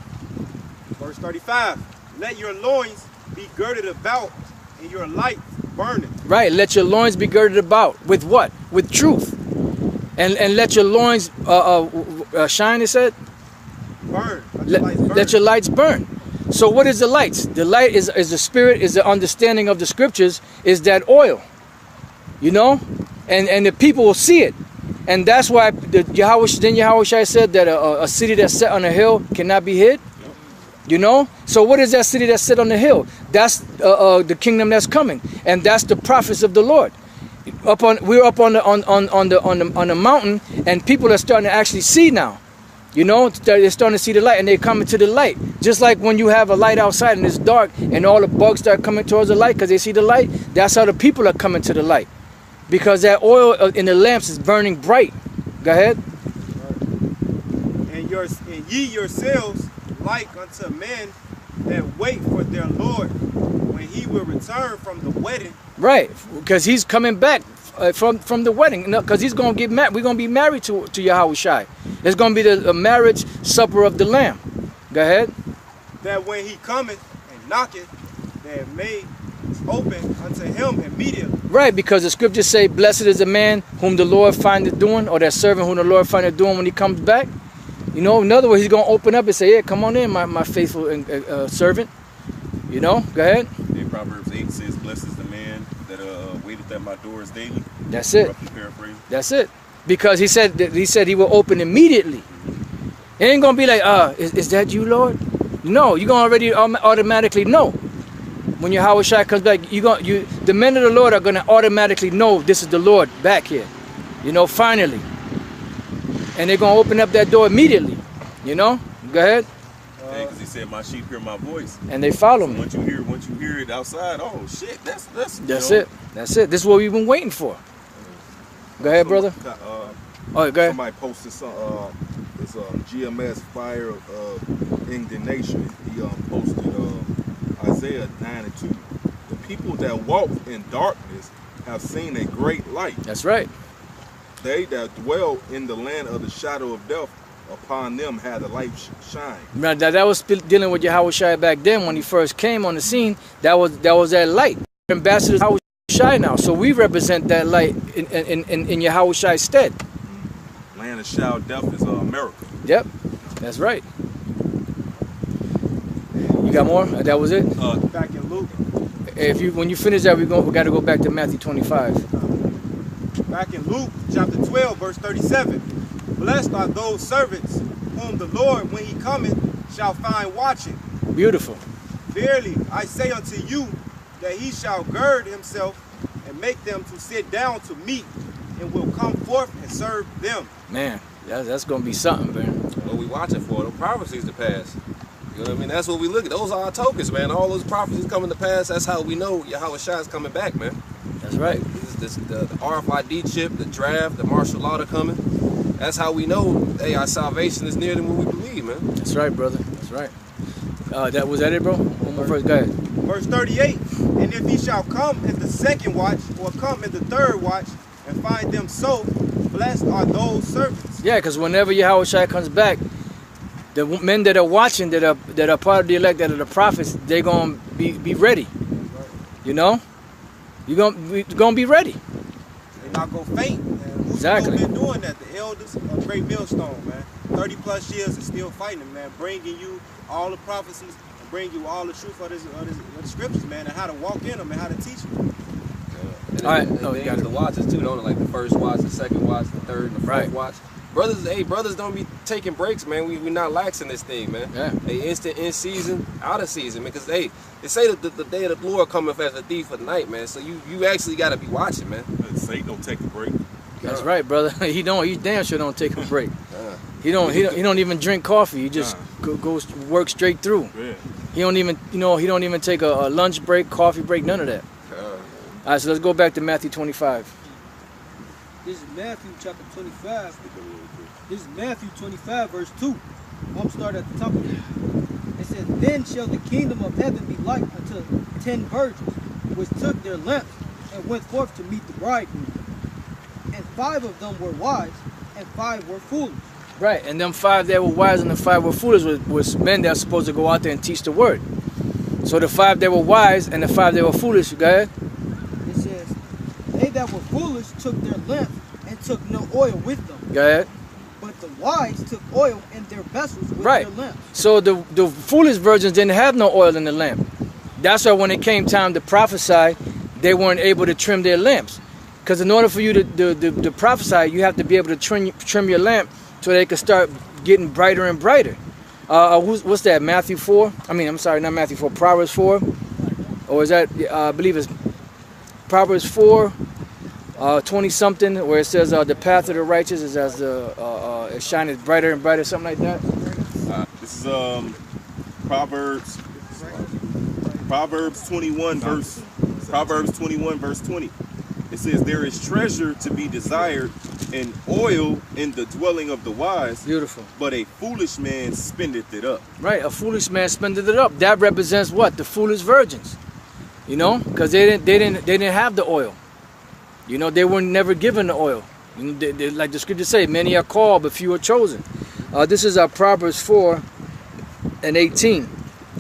Verse 35. Let your loins be girded about, and your light burning. Right. Let your loins be girded about with what? With truth. And let your loins shine. It said. Burn. Let your lights burn. So what is the lights? The light is the spirit, is the understanding of the scriptures, is that oil. You know? And the people will see it. And that's why Yahweh said that a city that's set on a hill cannot be hid. You know? So what is that city that's set on the hill? That's the kingdom that's coming. And that's the prophets of the Lord. We're up on the mountain, and people are starting to actually see now. You know, they're starting to see the light, and they're coming to the light. Just like when you have a light outside and it's dark and all the bugs start coming towards the light because they see the light, that's how the people are coming to the light. Because that oil in the lamps is burning bright. Go ahead. And ye yourselves like unto men that wait for their Lord when he will return from the wedding. Right, because he's coming back from the wedding. Because he's going to get married. We're going to be married to Yahweh Shai. It's going to be the marriage supper of the Lamb. Go ahead. That when he cometh and knocketh, that may open unto him immediately. Right, because the scriptures say, blessed is the man whom the Lord findeth doing, or that servant whom the Lord findeth doing when he comes back. You know, in other words, he's going to open up and say, yeah, come on in, my faithful servant. You know, go ahead. In Proverbs 8 says, blessed is the man that waiteth at my doors daily. That's it. Roughly paraphrasing. That's it. Because he said he will open immediately. It ain't going to be like, is that you, Lord? No, you're going to already automatically know. When Yahweh Shai comes back, the men of the Lord are going to automatically know this is the Lord back here. You know, finally. And they're going to open up that door immediately. You know? Go ahead. Yeah, because he said, my sheep hear my voice. And they follow So me. once you hear it outside, oh shit, that's it. That's it. This is what we've been waiting for. Go ahead, brother. Go ahead. Somebody posted some. It's GMS Fire of Indignation. He posted Isaiah 9:2. The people that walk in darkness have seen a great light. That's right. They that dwell in the land of the shadow of death, upon them had the light shine. Now, that was dealing with Yahweh Shai back then when he first came on the scene. That was that light. Ambassadors Yahweh Shai now, so we represent that light in Yahweh Shai's stead. Land of shadow of death is America. Yep, that's right. You got more? That was it. Back in Luke. When you finish that, we got to go back to Matthew 25. Back in Luke chapter 12, verse 37. Blessed are those servants whom the Lord, when he cometh, shall find watching. Beautiful. Verily, I say unto you, that he shall gird himself and make them to sit down to meat, and will come forth and serve them. Man, that's going to be something, man. What we watching for? The prophecies to pass. You know what I mean? That's what we look at. Those are our tokens, man. All those prophecies coming to pass. That's how we know Yahweh Shai is coming back, man. That's right. The RFID chip, the draft, the martial law are coming. That's how we know, hey, our salvation is nearer than what we believe, man. That's right, brother. That's right. Was that it, bro? One more verse. Go ahead. Verse 38. And if he shall come in the second watch, or come in the third watch, and find them so, blessed are those servants. Yeah, because whenever Yahweh Shai comes back, the men that are watching, that are part of the elect, that are the prophets, they're gonna be ready. You know, you're gonna be ready. They're not gonna faint. And who's Exactly. been doing that? The elders of Great Millstone, man. 30+ years and still fighting, man. Bringing you all the prophecies and bring you all the truth of the scriptures, man, and how to walk in them and how to teach them. And All right. they use the watches too, don't they? Like the first watch, the second watch, the third, and the fourth watch. Brothers don't be taking breaks, man. We not laxing this thing, man. Yeah. They instant in season, out of season, because they say that the day of the Lord cometh as a thief of the night, man. So you actually got to be watching, man. Satan don't take a break. That's right, brother. He damn sure don't take a break. He don't even drink coffee. He just goes work straight through. Yeah. He don't even take a lunch break, coffee break, none of that. All right, so let's go back to Matthew 25. This is Matthew chapter 25. This is Matthew 25, verse 2. I'm going to start at the top of it. It says, Then shall the kingdom of heaven be like unto 10 virgins, which took their lamps and went forth to meet the bridegroom. And 5 of them were wise, and 5 were foolish. Right, and them 5 that were wise and the 5 were foolish was men that were supposed to go out there and teach the word. So the 5 that were wise and the 5 that were foolish, go ahead. It says, They that were foolish took their lamps and took no oil with them. Go ahead. But the wise took oil in their vessels with Right. their lamps. So the foolish virgins didn't have no oil in the lamp. That's why when it came time to prophesy, they weren't able to trim their lamps. Because in order for you to prophesy, you have to be able to trim your lamp so they can start getting brighter and brighter. What's that, Matthew 4? I'm sorry, not Matthew 4, Proverbs 4? Or is that, I believe it's Proverbs 4, 20-something, where it says the path of the righteous is as it shineth brighter and brighter, something like that? This is Proverbs 21 verse 20. It says, there is treasure to be desired and oil in the dwelling of the wise. Beautiful. But a foolish man spendeth it up. Right, a foolish man spendeth it up. That represents what? The foolish virgins. You know, because they didn't have the oil. You know, they were never given the oil. You know, like the scripture say, many are called, but few are chosen. This is our Proverbs 4:18.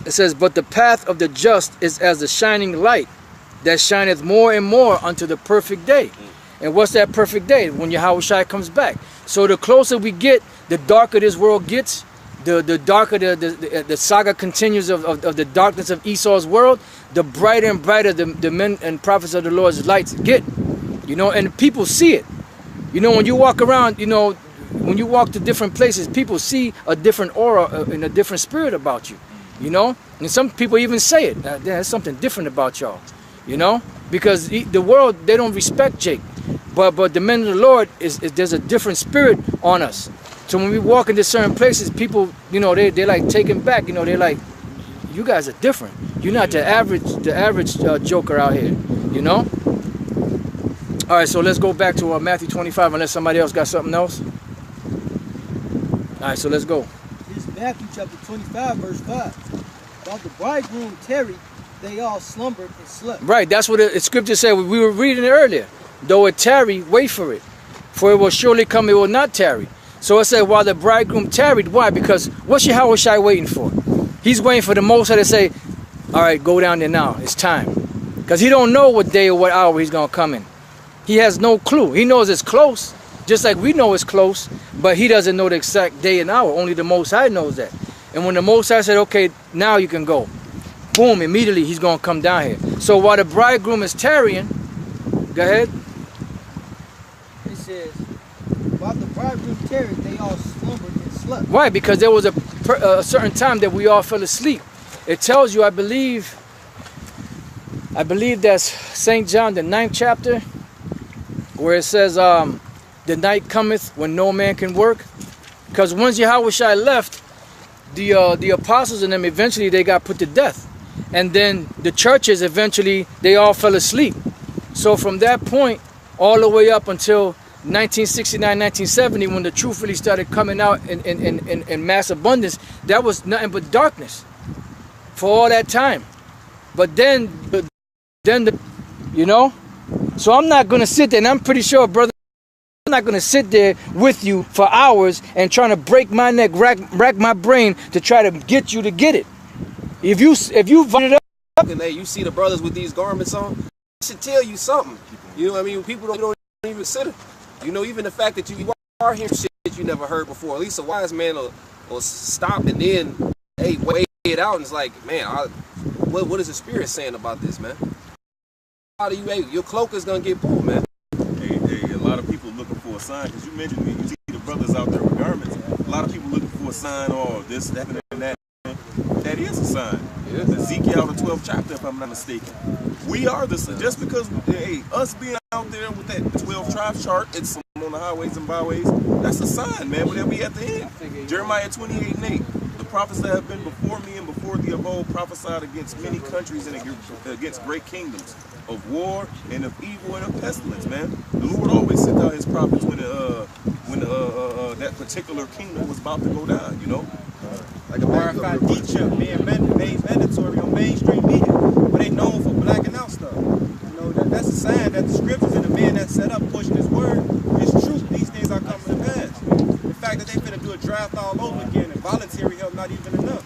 It says, but the path of the just is as the shining light that shineth more and more unto the perfect day. And what's that perfect day? When Yahushua comes back. So the closer we get, the darker this world gets, the darker the saga continues of the darkness of Esau's world, the brighter and brighter the men and prophets of the Lord's lights get. You know, and people see it. You know, when you walk around, you know, when you walk to different places, people see a different aura and a different spirit about you. You know, and some people even say it. There's something different about y'all. You know, because the world, they don't respect Jake, but the men of the Lord there's a different spirit on us. So when we walk into certain places, people, you know, they're like taken back. You know, they're like, you guys are different. You're not the average joker out here. You know. All right, so let's go back to Matthew 25, unless somebody else got something else. All right, so let's go. This is Matthew chapter 25, verse 5. While the bridegroom tarried, they all slumbered and slept. Right, that's what the scripture said. We were reading it earlier. Though it tarry, wait for it. For it will surely come, it will not tarry. So it said, while the bridegroom tarried. Why? Because what's Yahushua waiting for? He's waiting for the Most High to say, all right, go down there now. It's time. Because he don't know what day or what hour he's going to come in. He has no clue. He knows it's close, just like we know it's close, but he doesn't know the exact day and hour. Only the Most High knows that. And when the Most High said, okay, now you can go, boom, immediately he's going to come down here. So while the bridegroom is tarrying, go ahead. It says, while the bridegroom tarried, they all slumbered and slept. Right, because there was a certain time that we all fell asleep. It tells you, I believe that's St. John, the 9th chapter, where it says, the night cometh when no man can work. Because once Yahushua left, the apostles and them, eventually they got put to death. And then the churches, eventually, they all fell asleep. So from that point, all the way up until 1969, 1970, when the truth really started coming out in mass abundance, that was nothing but darkness for all that time. But then you know, so I'm not going to sit there, and I'm pretty sure, brother, I'm not going to sit there with you for hours and trying to break my neck, rack my brain to try to get you to get it. If you voted up, And hey, you see the brothers with these garments on, it should tell you something. You know what I mean? People don't even consider. You know, even the fact that you are hearing shit that you never heard before. At least a wise man will stop and then, hey, weigh it out, and it's like, man, what is the spirit saying about this, man? How do you, hey, your cloak is gonna get pulled, man. Hey, a lot of people looking for a sign, because you mentioned me, you see the brothers out there with garments. A lot of people looking for a sign, or this, that, and that. That is a sign. Yeah. Ezekiel, the 12th chapter, if I'm not mistaken. We are the sign. Just because, hey, us being out there with that 12 tribe chart, it's on the highways and byways, that's a sign, man. But they'll be at the end. Jeremiah 28:8. The prophets that have been before me and before thee of old prophesied against many countries and against great kingdoms, of war and of evil and of pestilence, man. The Lord always sent out his prophets when that particular kingdom was about to go down, you know. Like a matter of fact, Egypt being made mandatory on mainstream media, but they known for blacking out stuff. You know, that's a sign that the scriptures and the men that set up pushing his word is true. These things are coming to pass. The fact that they finna do a draft all over again and voluntary help not even enough.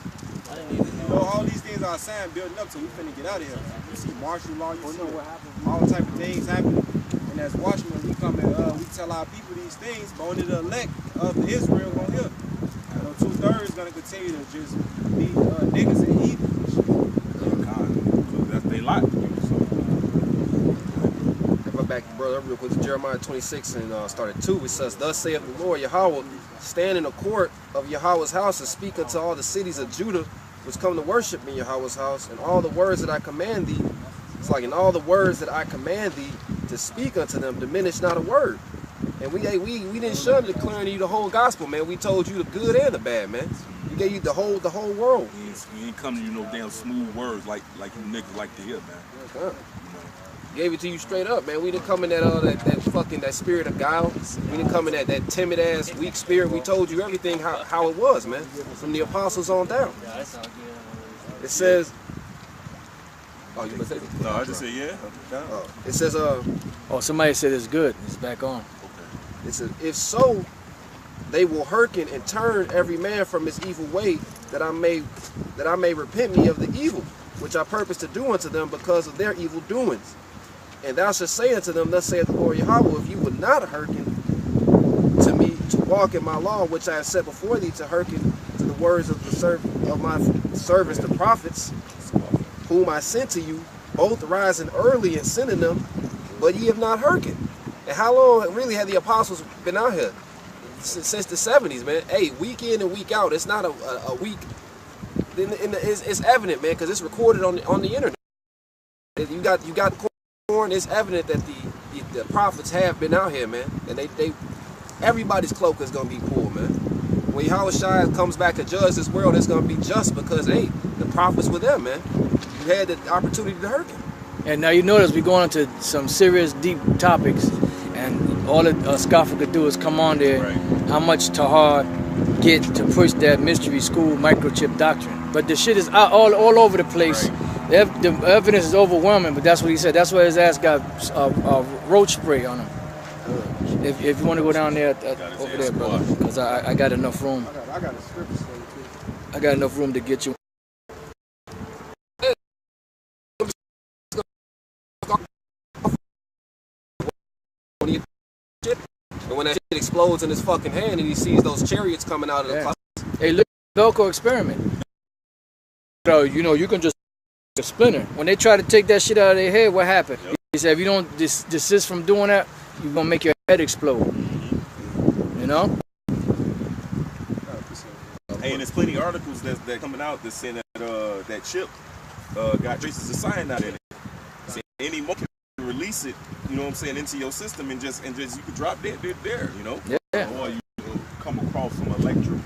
You know, all these things are a sign building up, so we finna get out of here. You see martial law, you see all type of things happening. And as watchmen, we come and we tell our people these things, but only the elect of Israel gonna hear. You know, 2/3 gonna continue to just be niggas and heathens. That's they lot. Back, brother, real quick to Jeremiah 26 and started 2. It says, thus saith the Lord Yahweh, stand in the court of Yahweh's house and speak unto all the cities of Judah which come to worship me in Yahweh's house, and all the words that I command thee. It's like, in all the words that I command thee to speak unto them, diminish not a word. And we didn't shun declaring you the whole gospel, man. We told you the good and the bad, man. We gave you the whole world. We ain't ain't come to you no damn smooth words like you niggas like to hear, man. Yeah. You know. Gave it to you straight up, man. We didn't come in that spirit of guile. We didn't come in that timid ass, weak spirit. We told you everything how it was, man. From the apostles on down. It says. Oh, you gonna say something? No, I just said yeah. It says Oh, somebody said it's good. It's back on. It says, if so, they will hearken and turn every man from his evil way, that I may repent me of the evil which I purpose to do unto them because of their evil doings. And thou shalt say unto them, thus saith the Lord Yahweh, if you would not hearken to me to walk in my law, which I have set before thee, to hearken to the words of my servants, the prophets, whom I sent to you, both rising early and sending them, but ye have not hearkened. And how long really had the apostles been out here? Since the 70s, man. Hey, week in and week out. It's not a week. It's evident, man, because it's recorded on the internet. You got corn. It's evident that the prophets have been out here, man, and they everybody's cloak is gonna be pulled, man. When Yahweh comes back to judge this world, it's gonna be just because, hey, the prophets were there, man. You had the opportunity to hearken. And now you notice we're going into some serious, deep topics, and all a scoffer could do is come on there. Right. How much Tahar get to push that mystery school microchip doctrine? But the shit is out all over the place. Right. The evidence is overwhelming. But that's what he said. That's why his ass got roach spray on him. If you want to go down there, over there, brother, because I got enough room. I got a scripture for you too. I got enough room to get you. And when that shit explodes in his fucking hand and he sees those chariots coming out of the closet. Hey, look at the Velcro experiment. So, you can just a splinter. When they try to take that shit out of their head, what happened? Yep. He said, if you don't desist from doing that, you're going to make your head explode. You know? Hey, and there's plenty of articles that coming out that saying that that chip got traces of cyanide in it. So any more can release it, you know what I'm saying, into your system and just you can drop that bit there, you know? Yeah. Or you come across some electric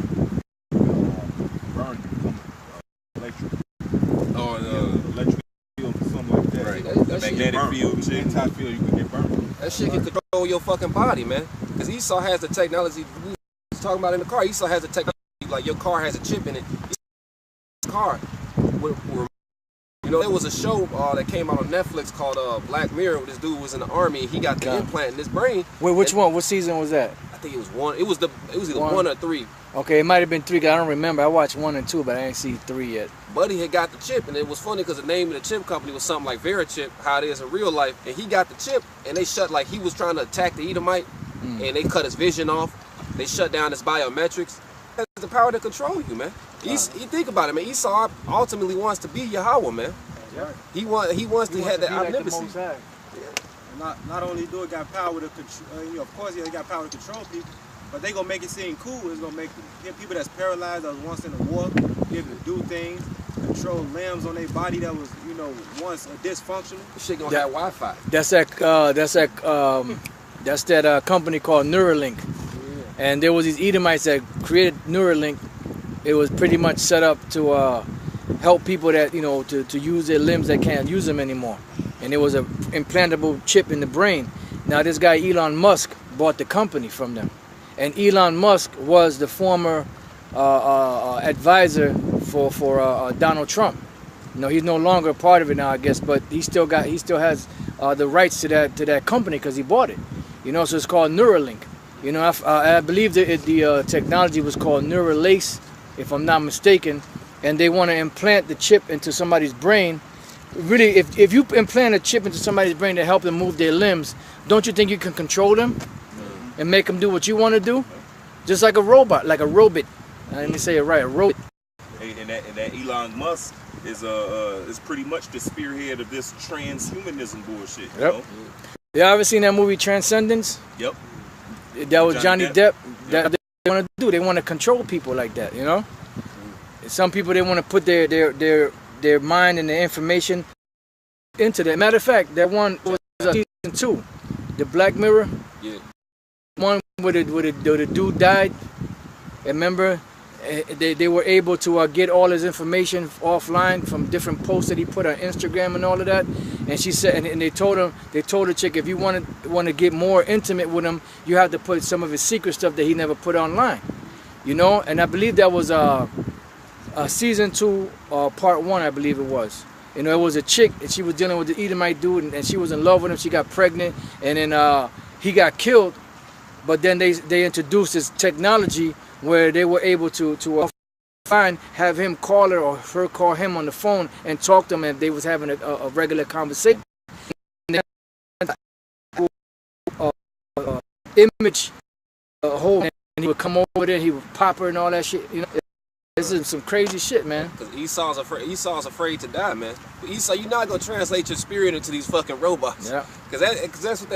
burn, electric field or something like that. Right. That Magnetic field and shit. Anti-field, you can get burned. That shit can control your fucking body, man. Because Esau has the technology we was talking about in the car. Esau has the technology, like your car has a chip in it. Car. There was a show that came out on Netflix called Black Mirror. This dude was in the army and he got the implant in his brain. Wait, which one? What season was that? I think it was one. It was either one or three. Okay, it might have been 3. I don't remember. I watched 1 and 2, but I ain't seen 3 yet. Buddy had got the chip, and it was funny because the name of the chip company was something like VeriChip, how it is in real life. And he got the chip, and they shut, like he was trying to attack the Edomite, and they cut his vision off. They shut down his biometrics. That's the power to control you, man. You think about it, man. Esau ultimately wants to be Yahweh, man. Right. He wants to have that omnipotency. Not only do it got power to control, of course, it got power to control people, but they gonna make it seem cool. It's gonna make people that's paralyzed, that was once in a war, be able to do things, control limbs on their body that was, once dysfunctional. This shit gonna have Wi-Fi. That's that company called Neuralink. Yeah. And there was these Edomites that created Neuralink. It was pretty much set up to help people that, to use their limbs that can't use them anymore. And it was an implantable chip in the brain. Now this guy Elon Musk bought the company from them. And Elon Musk was the former advisor for Donald Trump. He's no longer a part of it now, I guess, but he still has the rights to that company because he bought it. So it's called Neuralink. I believe the technology was called Neuralace, if I'm not mistaken. And they want to implant the chip into somebody's brain. Really, if you implant a chip into somebody's brain to help them move their limbs, don't you think you can control them and make them do what you want to do? Just like a robot, like a robot. Let me say it right, a robot. Hey, and that Elon Musk is pretty much the spearhead of this transhumanism bullshit. You know? You ever seen that movie Transcendence? Yep. That was Johnny Depp. That they want to do. They want to control people like that. Some people, they want to put their mind and their information into that. Matter of fact, that one was season 2, the Black Mirror. Yeah. One where the dude died. Remember, They were able to get all his information offline from different posts that he put on Instagram and all of that. And she said, and they told the chick, if you want to get more intimate with him, you have to put some of his secret stuff that he never put online. You know, and I believe that was season 2, part 1, I believe it was. You know, it was a chick, and she was dealing with the Edomite dude, and she was in love with him. She got pregnant, and then he got killed. But then they introduced this technology where they were able to have him call her or her call him on the phone and talk to him, and they was having a regular conversation. And then, image whole, and he would come over there, he would pop her and all that shit. You know, this is some crazy shit, man. Because Esau's afraid to die, man. But Esau, you're not gonna translate your spirit into these fucking robots. Yeah. Because that's what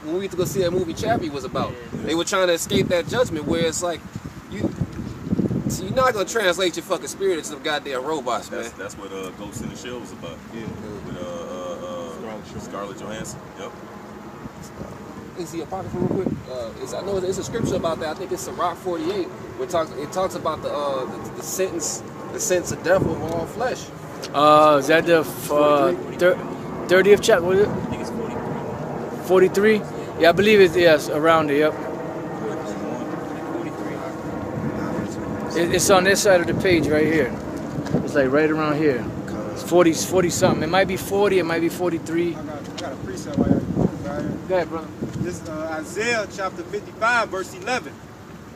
when we went to go see that movie Chappie was about. They were trying to escape that judgment where it's like so you're not gonna translate your fucking spirit into some goddamn robots, man. That's what Ghost in the Shell was about. Yeah. With Scarlett Johansson. Yep. Let me see a pocket real quick. I know it's a scripture about that. I think it's Sirach 48. Where it talks about the sentence of death over all flesh. Is that the 30th chapter? What is it? I think it's 43. 43? Yeah, I believe it's, yes, around there, yep. 43. It's on this side of the page right here. It's like right around here. It's 40 something. It might be 40, it might be 43. I got a precept right here. Go ahead, brother. This is Isaiah chapter 55, verse 11.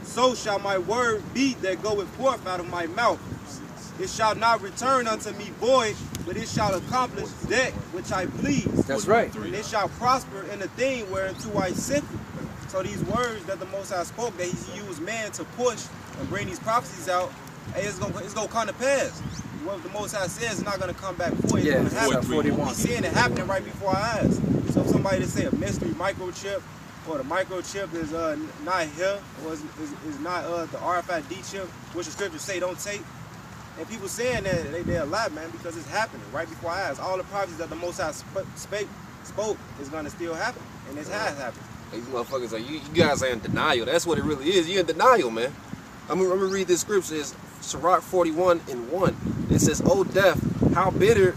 So shall my word be that goeth forth out of my mouth. It shall not return unto me void, but it shall accomplish that which I please. That's right. And it shall prosper in the thing whereunto I sent it. So these words that the Most High spoke, that He used man to push and bring these prophecies out, hey, it's gonna come to pass. What the Most High says is not gonna come back for it. Yeah, it's gonna happen. 41. We're seeing it happening right before our eyes. So if somebody to say a mystery microchip, or the microchip is not here, or is not the RFID chip, which the scriptures say don't take. And people saying that they're a lie, man, because it's happening right before our eyes. All the prophecies that the Most High spoke is gonna still happen, and it has happened. These motherfuckers are you guys are in denial. That's what it really is. You're in denial, man. I'm gonna read this scripture. It's Sirach 41:1. It says, "O death, how bitter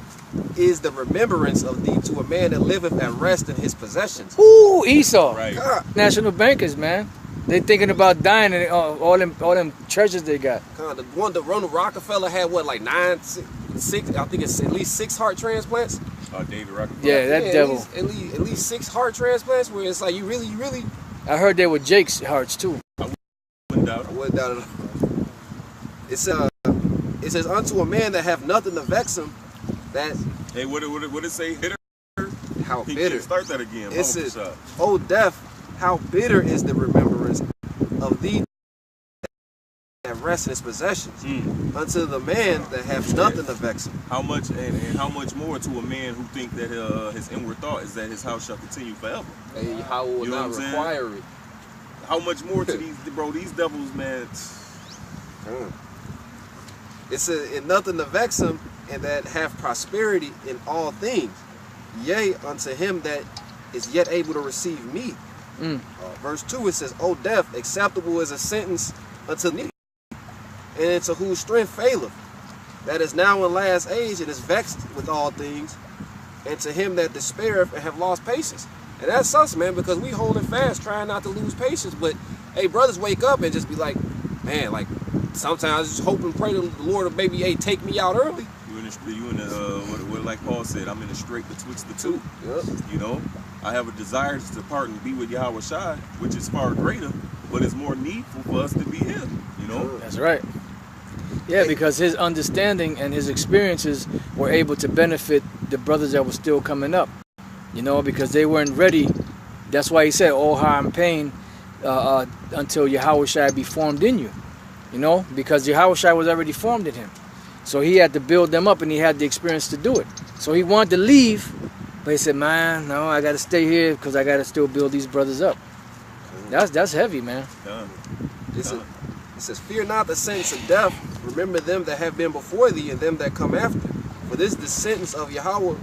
is the remembrance of thee to a man that liveth at rest in his possessions." Ooh, Esau. Right. God, National bankers, man. They thinking about dying and all them treasures they got. God, the Ronald Rockefeller had what, like 6? I think it's at least 6 heart transplants. David Rockefeller. Yeah, that devil. At least 6 heart transplants. Where it's like you really. I heard they were Jake's hearts too. Wouldn't doubt it. I wouldn't doubt it. It says unto a man that have nothing to vex him, that Hey, what it say? Hitter? how He bitter. can't start that again. It says, Shot. "O death, how bitter is the remembrance of thee that rest in his possessions, unto the man that have nothing to vex him." How much and how much more to a man who think that his inward thought is that his house shall continue forever? And how will You know not what I'm saying? require it. How much more to these devils, man? It says, "And nothing to vex him, and that have prosperity in all things, yea, unto him that is yet able to receive meat." Verse 2, it says, "O death, acceptable is a sentence unto me, and to whose strength faileth, that is now in last age, and is vexed with all things, and to him that despaireth and have lost patience." And that's us, man, because we holding fast, trying not to lose patience. But, hey, brothers wake up and just be like, man, like, sometimes just hope and pray to the Lord to maybe, hey, take me out early. You in the what like Paul said, I'm in the strait betwixt the two. Yep. You know, I have a desire to depart and be with Yahweh Shai, which is far greater, but it's more needful for us to be here. You know. That's right. Yeah, because his understanding and his experiences were able to benefit the brothers that were still coming up. You know, because they weren't ready. That's why he said, "Oh, harm and pain until Yahweh Shai be formed in you." You know, because Yahweh Shai was already formed in him. So he had to build them up, and he had the experience to do it. So he wanted to leave, but he said, "Man, no, I got to stay here because I got to still build these brothers up." That's heavy, man. It says, "Fear not the sentence of death. Remember them that have been before thee, and them that come after. For this is the sentence of Yahweh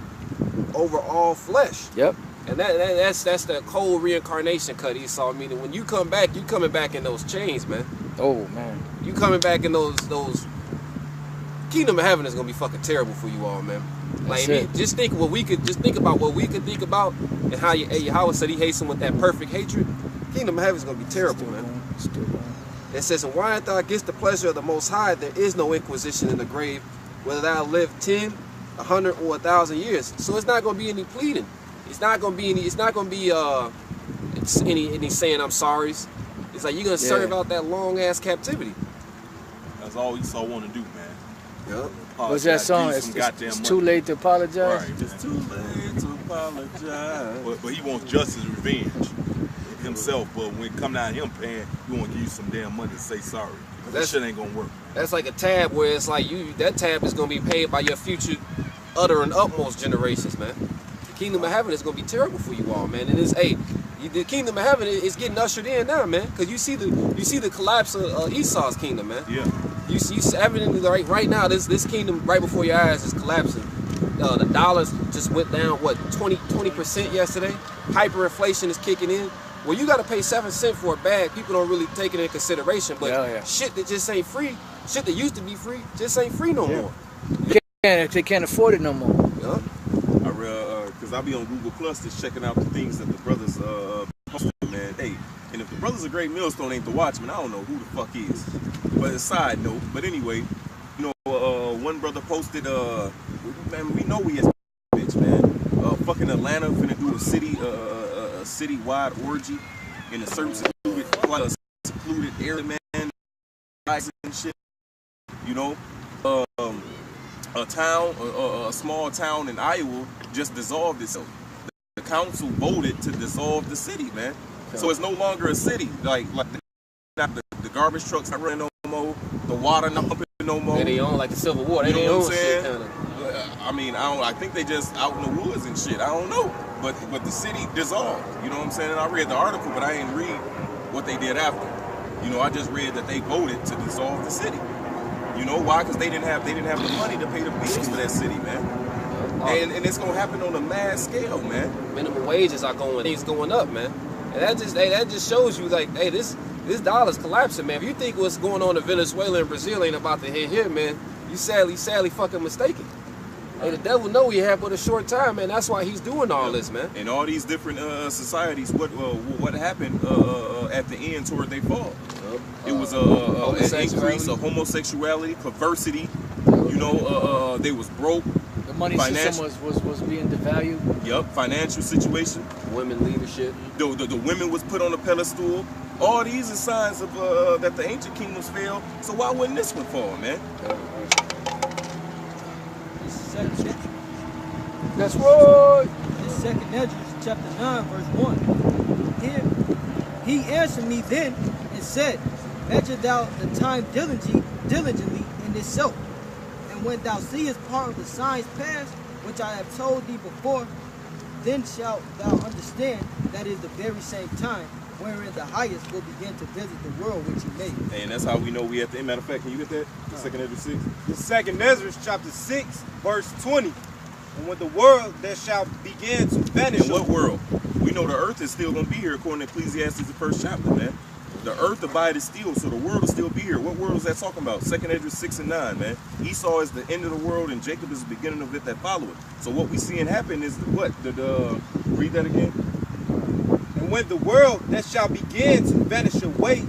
over all flesh." Yep. And that's the cold reincarnation cut Esau. Meaning when you come back, you coming back in those chains, man. Oh man. You coming back in those kingdom of heaven is gonna be fucking terrible for you all, man. Like, just think about what we could think about, and how Yahweh said he hates him with that perfect hatred. Kingdom of heaven is gonna be terrible, man. It says, and why thou against the pleasure of the Most High, there is no inquisition in the grave, whether thou live 10, 100, or 1,000 years. So it's not gonna be any pleading. It's not gonna be any. It's not gonna be any saying I'm sorry's. It's like you're gonna serve out that long ass captivity. That's all Esau want to do, man. Yep. What's that song? It's too late to apologize. Right, It's too late to apologize. but he wants justice, revenge himself. But when it come down to him paying, he want to give you some damn money to say sorry. That shit ain't gonna work. That's like a tab where it's like that tab is gonna be paid by your future utter and utmost generations, man. The kingdom of heaven is gonna be terrible for you all, man. And it's the kingdom of heaven is getting ushered in now, man. Because you see the collapse of Esau's kingdom, man. Yeah. You see evidently right now this kingdom right before your eyes is collapsing. The dollars just went down 20% yesterday. Hyperinflation is kicking in. Well, you got to pay 7 cents for a bag. People don't really take it in consideration. But shit that just ain't free, shit that used to be free, just ain't free no more. They can't afford it no more. Yeah. I read, because I be on Google Plus just checking out the things that the brothers posted, man. Hey, and if the Brothers of Great Millstone ain't the Watchmen, I don't know who the fuck is. But a side note, but anyway, you know, one brother posted, man, we know we as bitch, man. Fucking Atlanta finna do a city-wide orgy in a certain secluded area, man. And shit, you know. A small town in Iowa just dissolved itself. The council voted to dissolve the city, man. So it's no longer a city. Like the garbage trucks not running no more. The water not pumping no more. And they own like the Civil War. They know own what I'm shit. saying? I mean, I think they just out in the woods and shit. I don't know. But the city dissolved. You know what I'm saying? And I read the article, but I didn't read what they did after. You know, I just read that they voted to dissolve the city. You know why? Because they didn't have the money to pay the bills for that city, man. And it's gonna happen on a mass scale, man. Minimum wages are going up, man. And that just shows you, like, hey, this dollar's collapsing, man. If you think what's going on in Venezuela and Brazil ain't about to hit here, man, you sadly fucking mistaken. Hey, the devil know he had but a short time, man. That's why he's doing all this, man. And all these different societies, what happened at the end toward they fall? It was an increase of homosexuality, perversity. You know, they was broke. The money system was being devalued. Yep, financial situation. Women leadership. The women was put on a pedestal. All these are signs of that the ancient kingdoms fell. So why wouldn't this one fall, man? That's right. This 2nd Esdras, chapter 9, verse 1. Here, he answered me then and said, measure thou the time diligently in itself. And when thou seest part of the signs past, which I have told thee before, then shalt thou understand that is the very same time wherein the highest will begin to visit the world which he made. And that's how we know we at the end. Matter of fact, can you get that? The 2nd Esdras 6. The 2nd Esdras, chapter 6, verse 20. And when the world that shall begin to vanish. In what world? We know the earth is still going to be here according to Ecclesiastes, the 1st chapter, man. The earth abideth still, so the world will still be here. What world is that talking about? 2nd Esdras 6 and 9, man. Esau is the end of the world, and Jacob is the beginning of it that followed. So what we seeing happen is what? Read that again. And when the world that shall begin to vanish away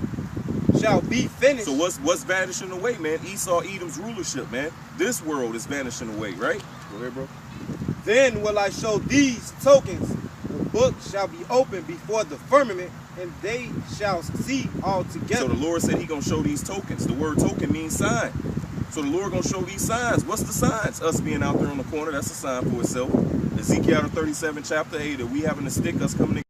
shall be finished. So what's vanishing away, man? Esau, Edom's rulership, man. This world is vanishing away, right? Go ahead, bro. Then will I show these tokens. The book shall be opened before the firmament, and they shall see all together. So the Lord said he gonna show these tokens. The word token means sign. So the Lord gonna show these signs. What's the signs? Us being out there on the corner, that's a sign for itself. Ezekiel 37 chapter 8, that we having a stick, us coming together.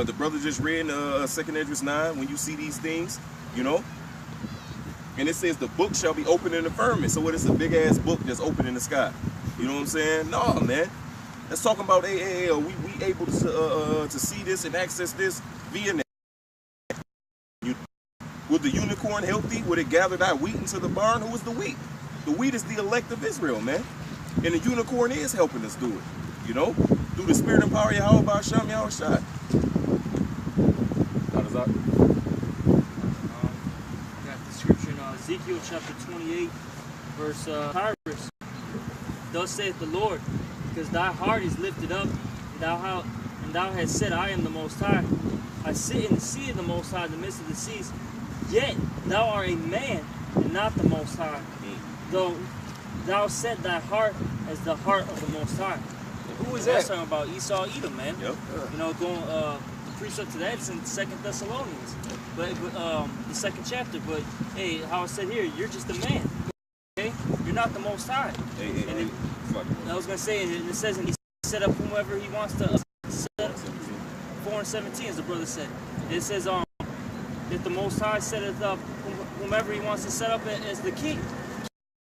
The brother just read in 2nd Esdras 9, when you see these things, you know. And it says the book shall be opened in the firmament. So what is a big ass book that's open in the sky? You know what I'm saying? No, man. Let's talk about we able to see this and access this via net. Would the unicorn help thee? Would it gather thy wheat into the barn? Who is the wheat? The wheat is the elect of Israel, man. And the unicorn is helping us do it. You know? Through the spirit and power of Yahweh by Hashem Yahweh Shai. How does that? Ezekiel chapter 28, verse Tyrus. Thus saith the Lord, because thy heart is lifted up, and thou hast said, I am the Most High. I sit in the sea of the Most High, in the midst of the seas. Yet thou art a man, and not the Most High, though thou set thy heart as the heart of the Most High. And who is that? That's talking about Esau, Edom, man. Yep. You know, going the precept to that is in 2 Thessalonians, but the 2nd chapter. But hey, how it said here, you're just a man. Okay, you're not the Most High. And I was gonna say, and it says, and he set up whomever he wants to set up. 4:17, as the brother said. It says that the Most High setteth up whomever he wants to set up as the king.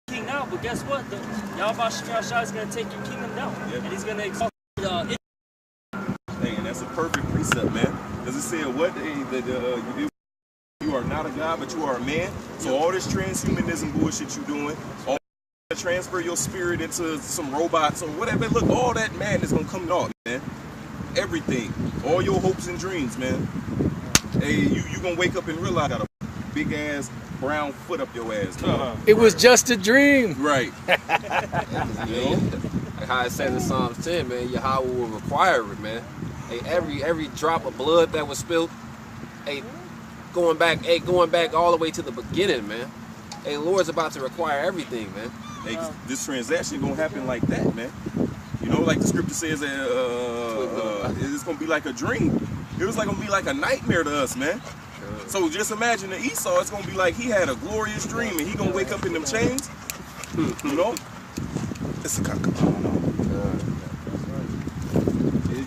King now, but guess what? Yahweh Shah is going to take your kingdom down, and he's going to exalt Hey, and that's a perfect precept, man. Because it said what? You are not a god, but you are a man. So all this transhumanism bullshit you doing, all that transfer your spirit into some robots or whatever. Look, all that madness gonna come off, man. Everything, all your hopes and dreams, man. Hey, you gonna wake up and realize I got a big ass brown foot up your ass. It was just a dream. Right. Like how it says in Psalms 10, man, Yahweh will require it, man. Hey, every drop of blood that was spilled, hey, going back all the way to the beginning, man. Hey, Lord's about to require everything, man. Hey, this transaction gonna happen like that, man. You know, like the scripture says, it's gonna be like a dream. It was like gonna be like a nightmare to us, man. So just imagine the Esau, it's gonna be like he had a glorious dream and he gonna wake up in them chains. You know? It's a cock. You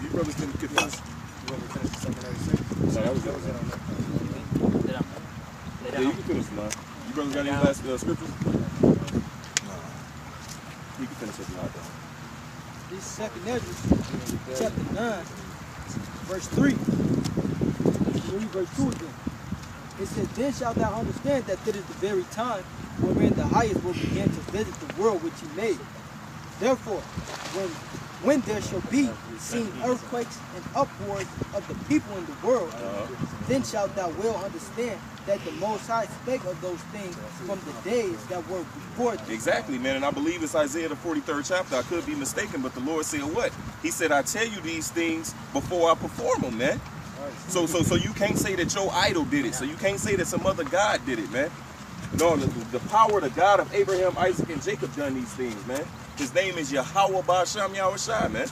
brothers can finish. You want me to finish the second 96? No, that was it on that. Yeah, you can finish mine. You brothers got any last scriptures? No. You can finish it now, though. This is 2nd Ezra, chapter 9, verse 3. Read verse 2 again. It says, then shalt thou understand that this is the very time wherein the highest will begin to visit the world which he made. Therefore, when there shall be seen earthquakes and uproars of the people in the world, then shalt thou well understand that the Most High spake of those things from the days that were before thee. Exactly, man, and I believe it's Isaiah the 43rd chapter. I could be mistaken, but the Lord said what? He said, I tell you these things before I perform them, man. So you can't say that your idol did it. So you can't say that some other God did it, man. No, the power, the God of Abraham, Isaac, and Jacob done these things, man. His name is Yahweh Ba'Sham Yahushai, man.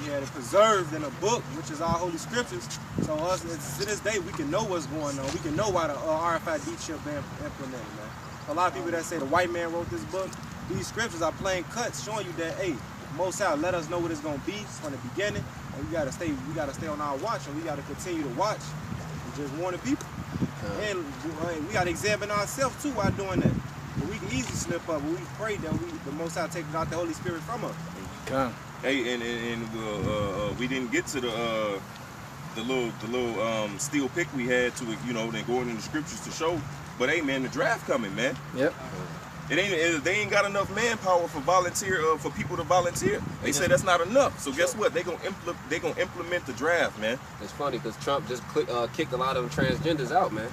We had it preserved in a book, which is our holy scriptures. So us, to this day, we can know what's going on. We can know why the RFID chip been implemented, man. A lot of people that say the white man wrote this book, these scriptures are plain cuts showing you that, hey, Most High let us know what it's gonna be from the beginning, and we gotta stay on our watch, and we gotta continue to watch and just warn the people. And we gotta examine ourselves too while doing that. But we can easily slip up, but we pray that the Most High take out the Holy Spirit from us. Come. Hey, and we didn't get to the little steel pick we had to, you know, then going in the scriptures to show. But hey, man, the draft coming, man. Yep. They ain't got enough manpower for people to volunteer. They said that's not enough. So guess what? They gonna implement the draft, man. It's funny because Trump just kicked a lot of them transgenders out, man.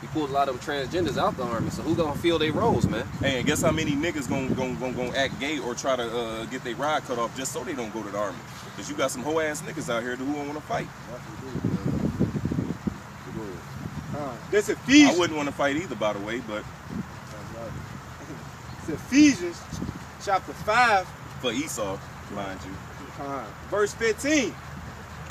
He pulled a lot of them transgenders out the army. So who gonna fill their roles, man? Hey, and guess how many niggas gonna act gay or try to get their ride cut off just so they don't go to the army? Because you got some hoe ass niggas out here who don't want to fight. This Ephesians. I wouldn't want to fight either, by the way, but. It's Ephesians chapter 5. For Esau, mind you. Verse 15.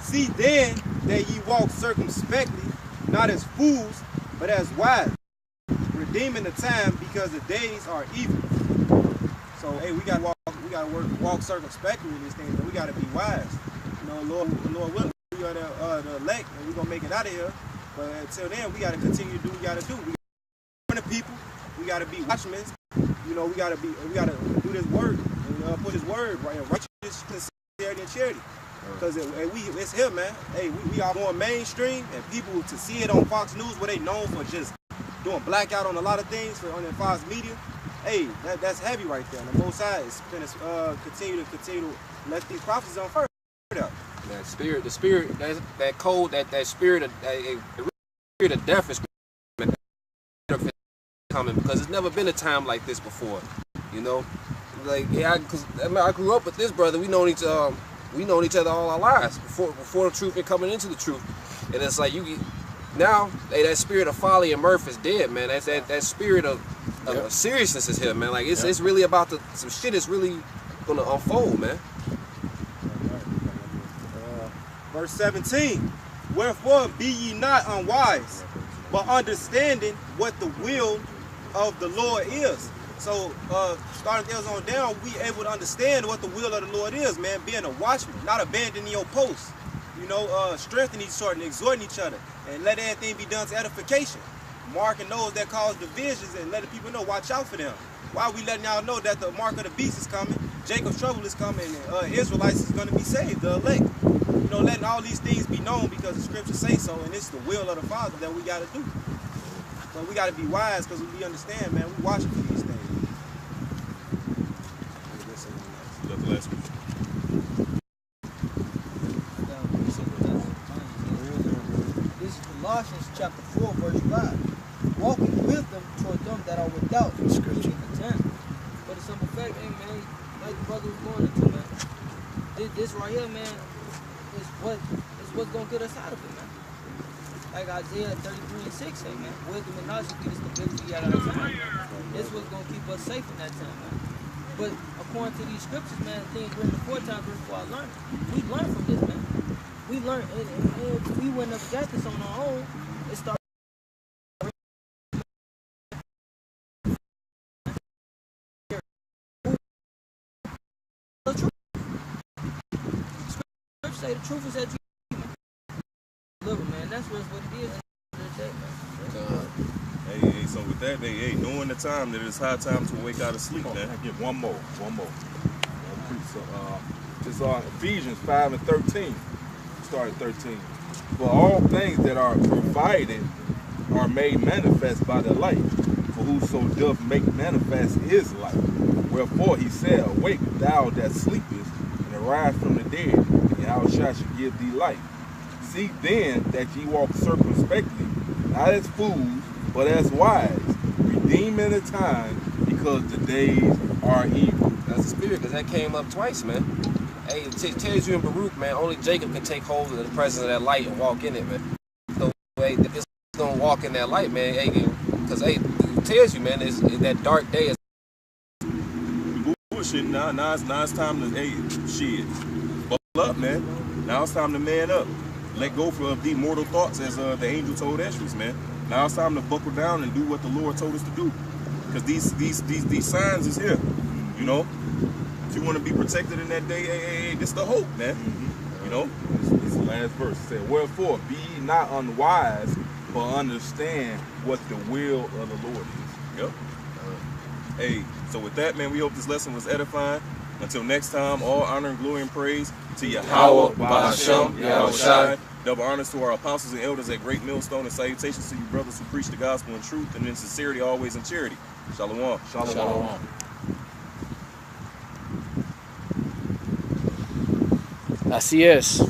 See then that ye walk circumspectly, not as fools, but as wise, redeeming the time because the days are evil. So hey, we gotta walk circumspectly in these things, and we gotta be wise. You know, Lord willing, we are the elect, and we're gonna make it out of here. But until then, we gotta continue to do what we gotta do. We gotta warn the people. We gotta be watchmen. You know, we gotta do this work and put His word right, righteousness, sincerity, and charity. Because it's here, man. Hey, we are going mainstream, and people to see it on Fox News, where they known for just doing blackout on a lot of things on the Fox media. Hey, that's heavy right there. And the Most High is going to continue to let these prophecies unfurl. That spirit, that code, that spirit of death is coming, because it's never been a time like this before. You know, like because I grew up with this brother. We known each other all our lives before the truth and coming into the truth. And it's like now that spirit of folly and mirth is dead, man. That spirit of seriousness is here, man. Like it's really about some shit is really gonna unfold, man. Verse 17. Wherefore be ye not unwise, but understanding what the will of the Lord is. So starting there on down, we able to understand what the will of the Lord is, man. Being a watchman, not abandoning your post. You know, strengthening each other and exhorting each other, and let everything be done to edification. Marking those that cause divisions and letting people know, watch out for them. Why we letting y'all know that the mark of the beast is coming, Jacob's trouble is coming, and Israelites is going to be saved, the elect. You know, letting all these things be known because the scriptures say so, and it's the will of the Father that we got to do. So we got to be wise because we understand, man. We watching for these things. This is Colossians chapter 4, verse 5. Walking with them toward them that are without. Scripture. But the simple fact, hey man, like the brother was going into, man. This right here, man, is what's gonna get us out of it, man. Like Isaiah 33 and 6 say, man, wisdom and knowledge will be the stability out of our time. This was gonna keep us safe in that time, man. But according to these scriptures, man, things written before time before I learned. We learned from this, man. We learned, and if we wouldn't have got this on our own, it started. The truth. Scripture say the truth is that you, man. That's what it is. Hey, so with that, hey, knowing the time that it's high time to wake out of sleep, man. I get one more. It's Ephesians 5 and 13. Start at 13. For all things that are provided are made manifest by the light. For whoso doth make manifest his light. Wherefore he said, awake thou that sleepest, and arise from the dead, and thou shalt give thee light. See then that ye walk circumspectly, not as fools, but as wise, redeeming the time, because the days are evil. That's the spirit, because that came up twice, man. Hey, it tells you in Baruch, man, only Jacob can take hold of the presence of that light and walk in it, man. So, hey, just don't walk in that light, man. Hey, because, hey, it tells you, man, it's that dark day is bullshit. Now it's time to, hey, shit, buckle up, man. Now it's time to man up. Let go of the mortal thoughts, as the angel told Esdras, man. Now it's time to buckle down and do what the Lord told us to do. Because these signs is here, you know. If you want to be protected in that day, hey, this the hope, man. You know. It's the last verse. It said, wherefore be ye not unwise, but understand what the will of the Lord is. Yep. Hey, so with that, man, we hope this lesson was edifying. Until next time, all honor and glory and praise to Yahweh, Ba'ashem, Yahushai. Double honors to our apostles and elders at Great Millstone, and salutations to you brothers who preach the gospel in truth and in sincerity, always in charity. Shalom. Shalom. Así es.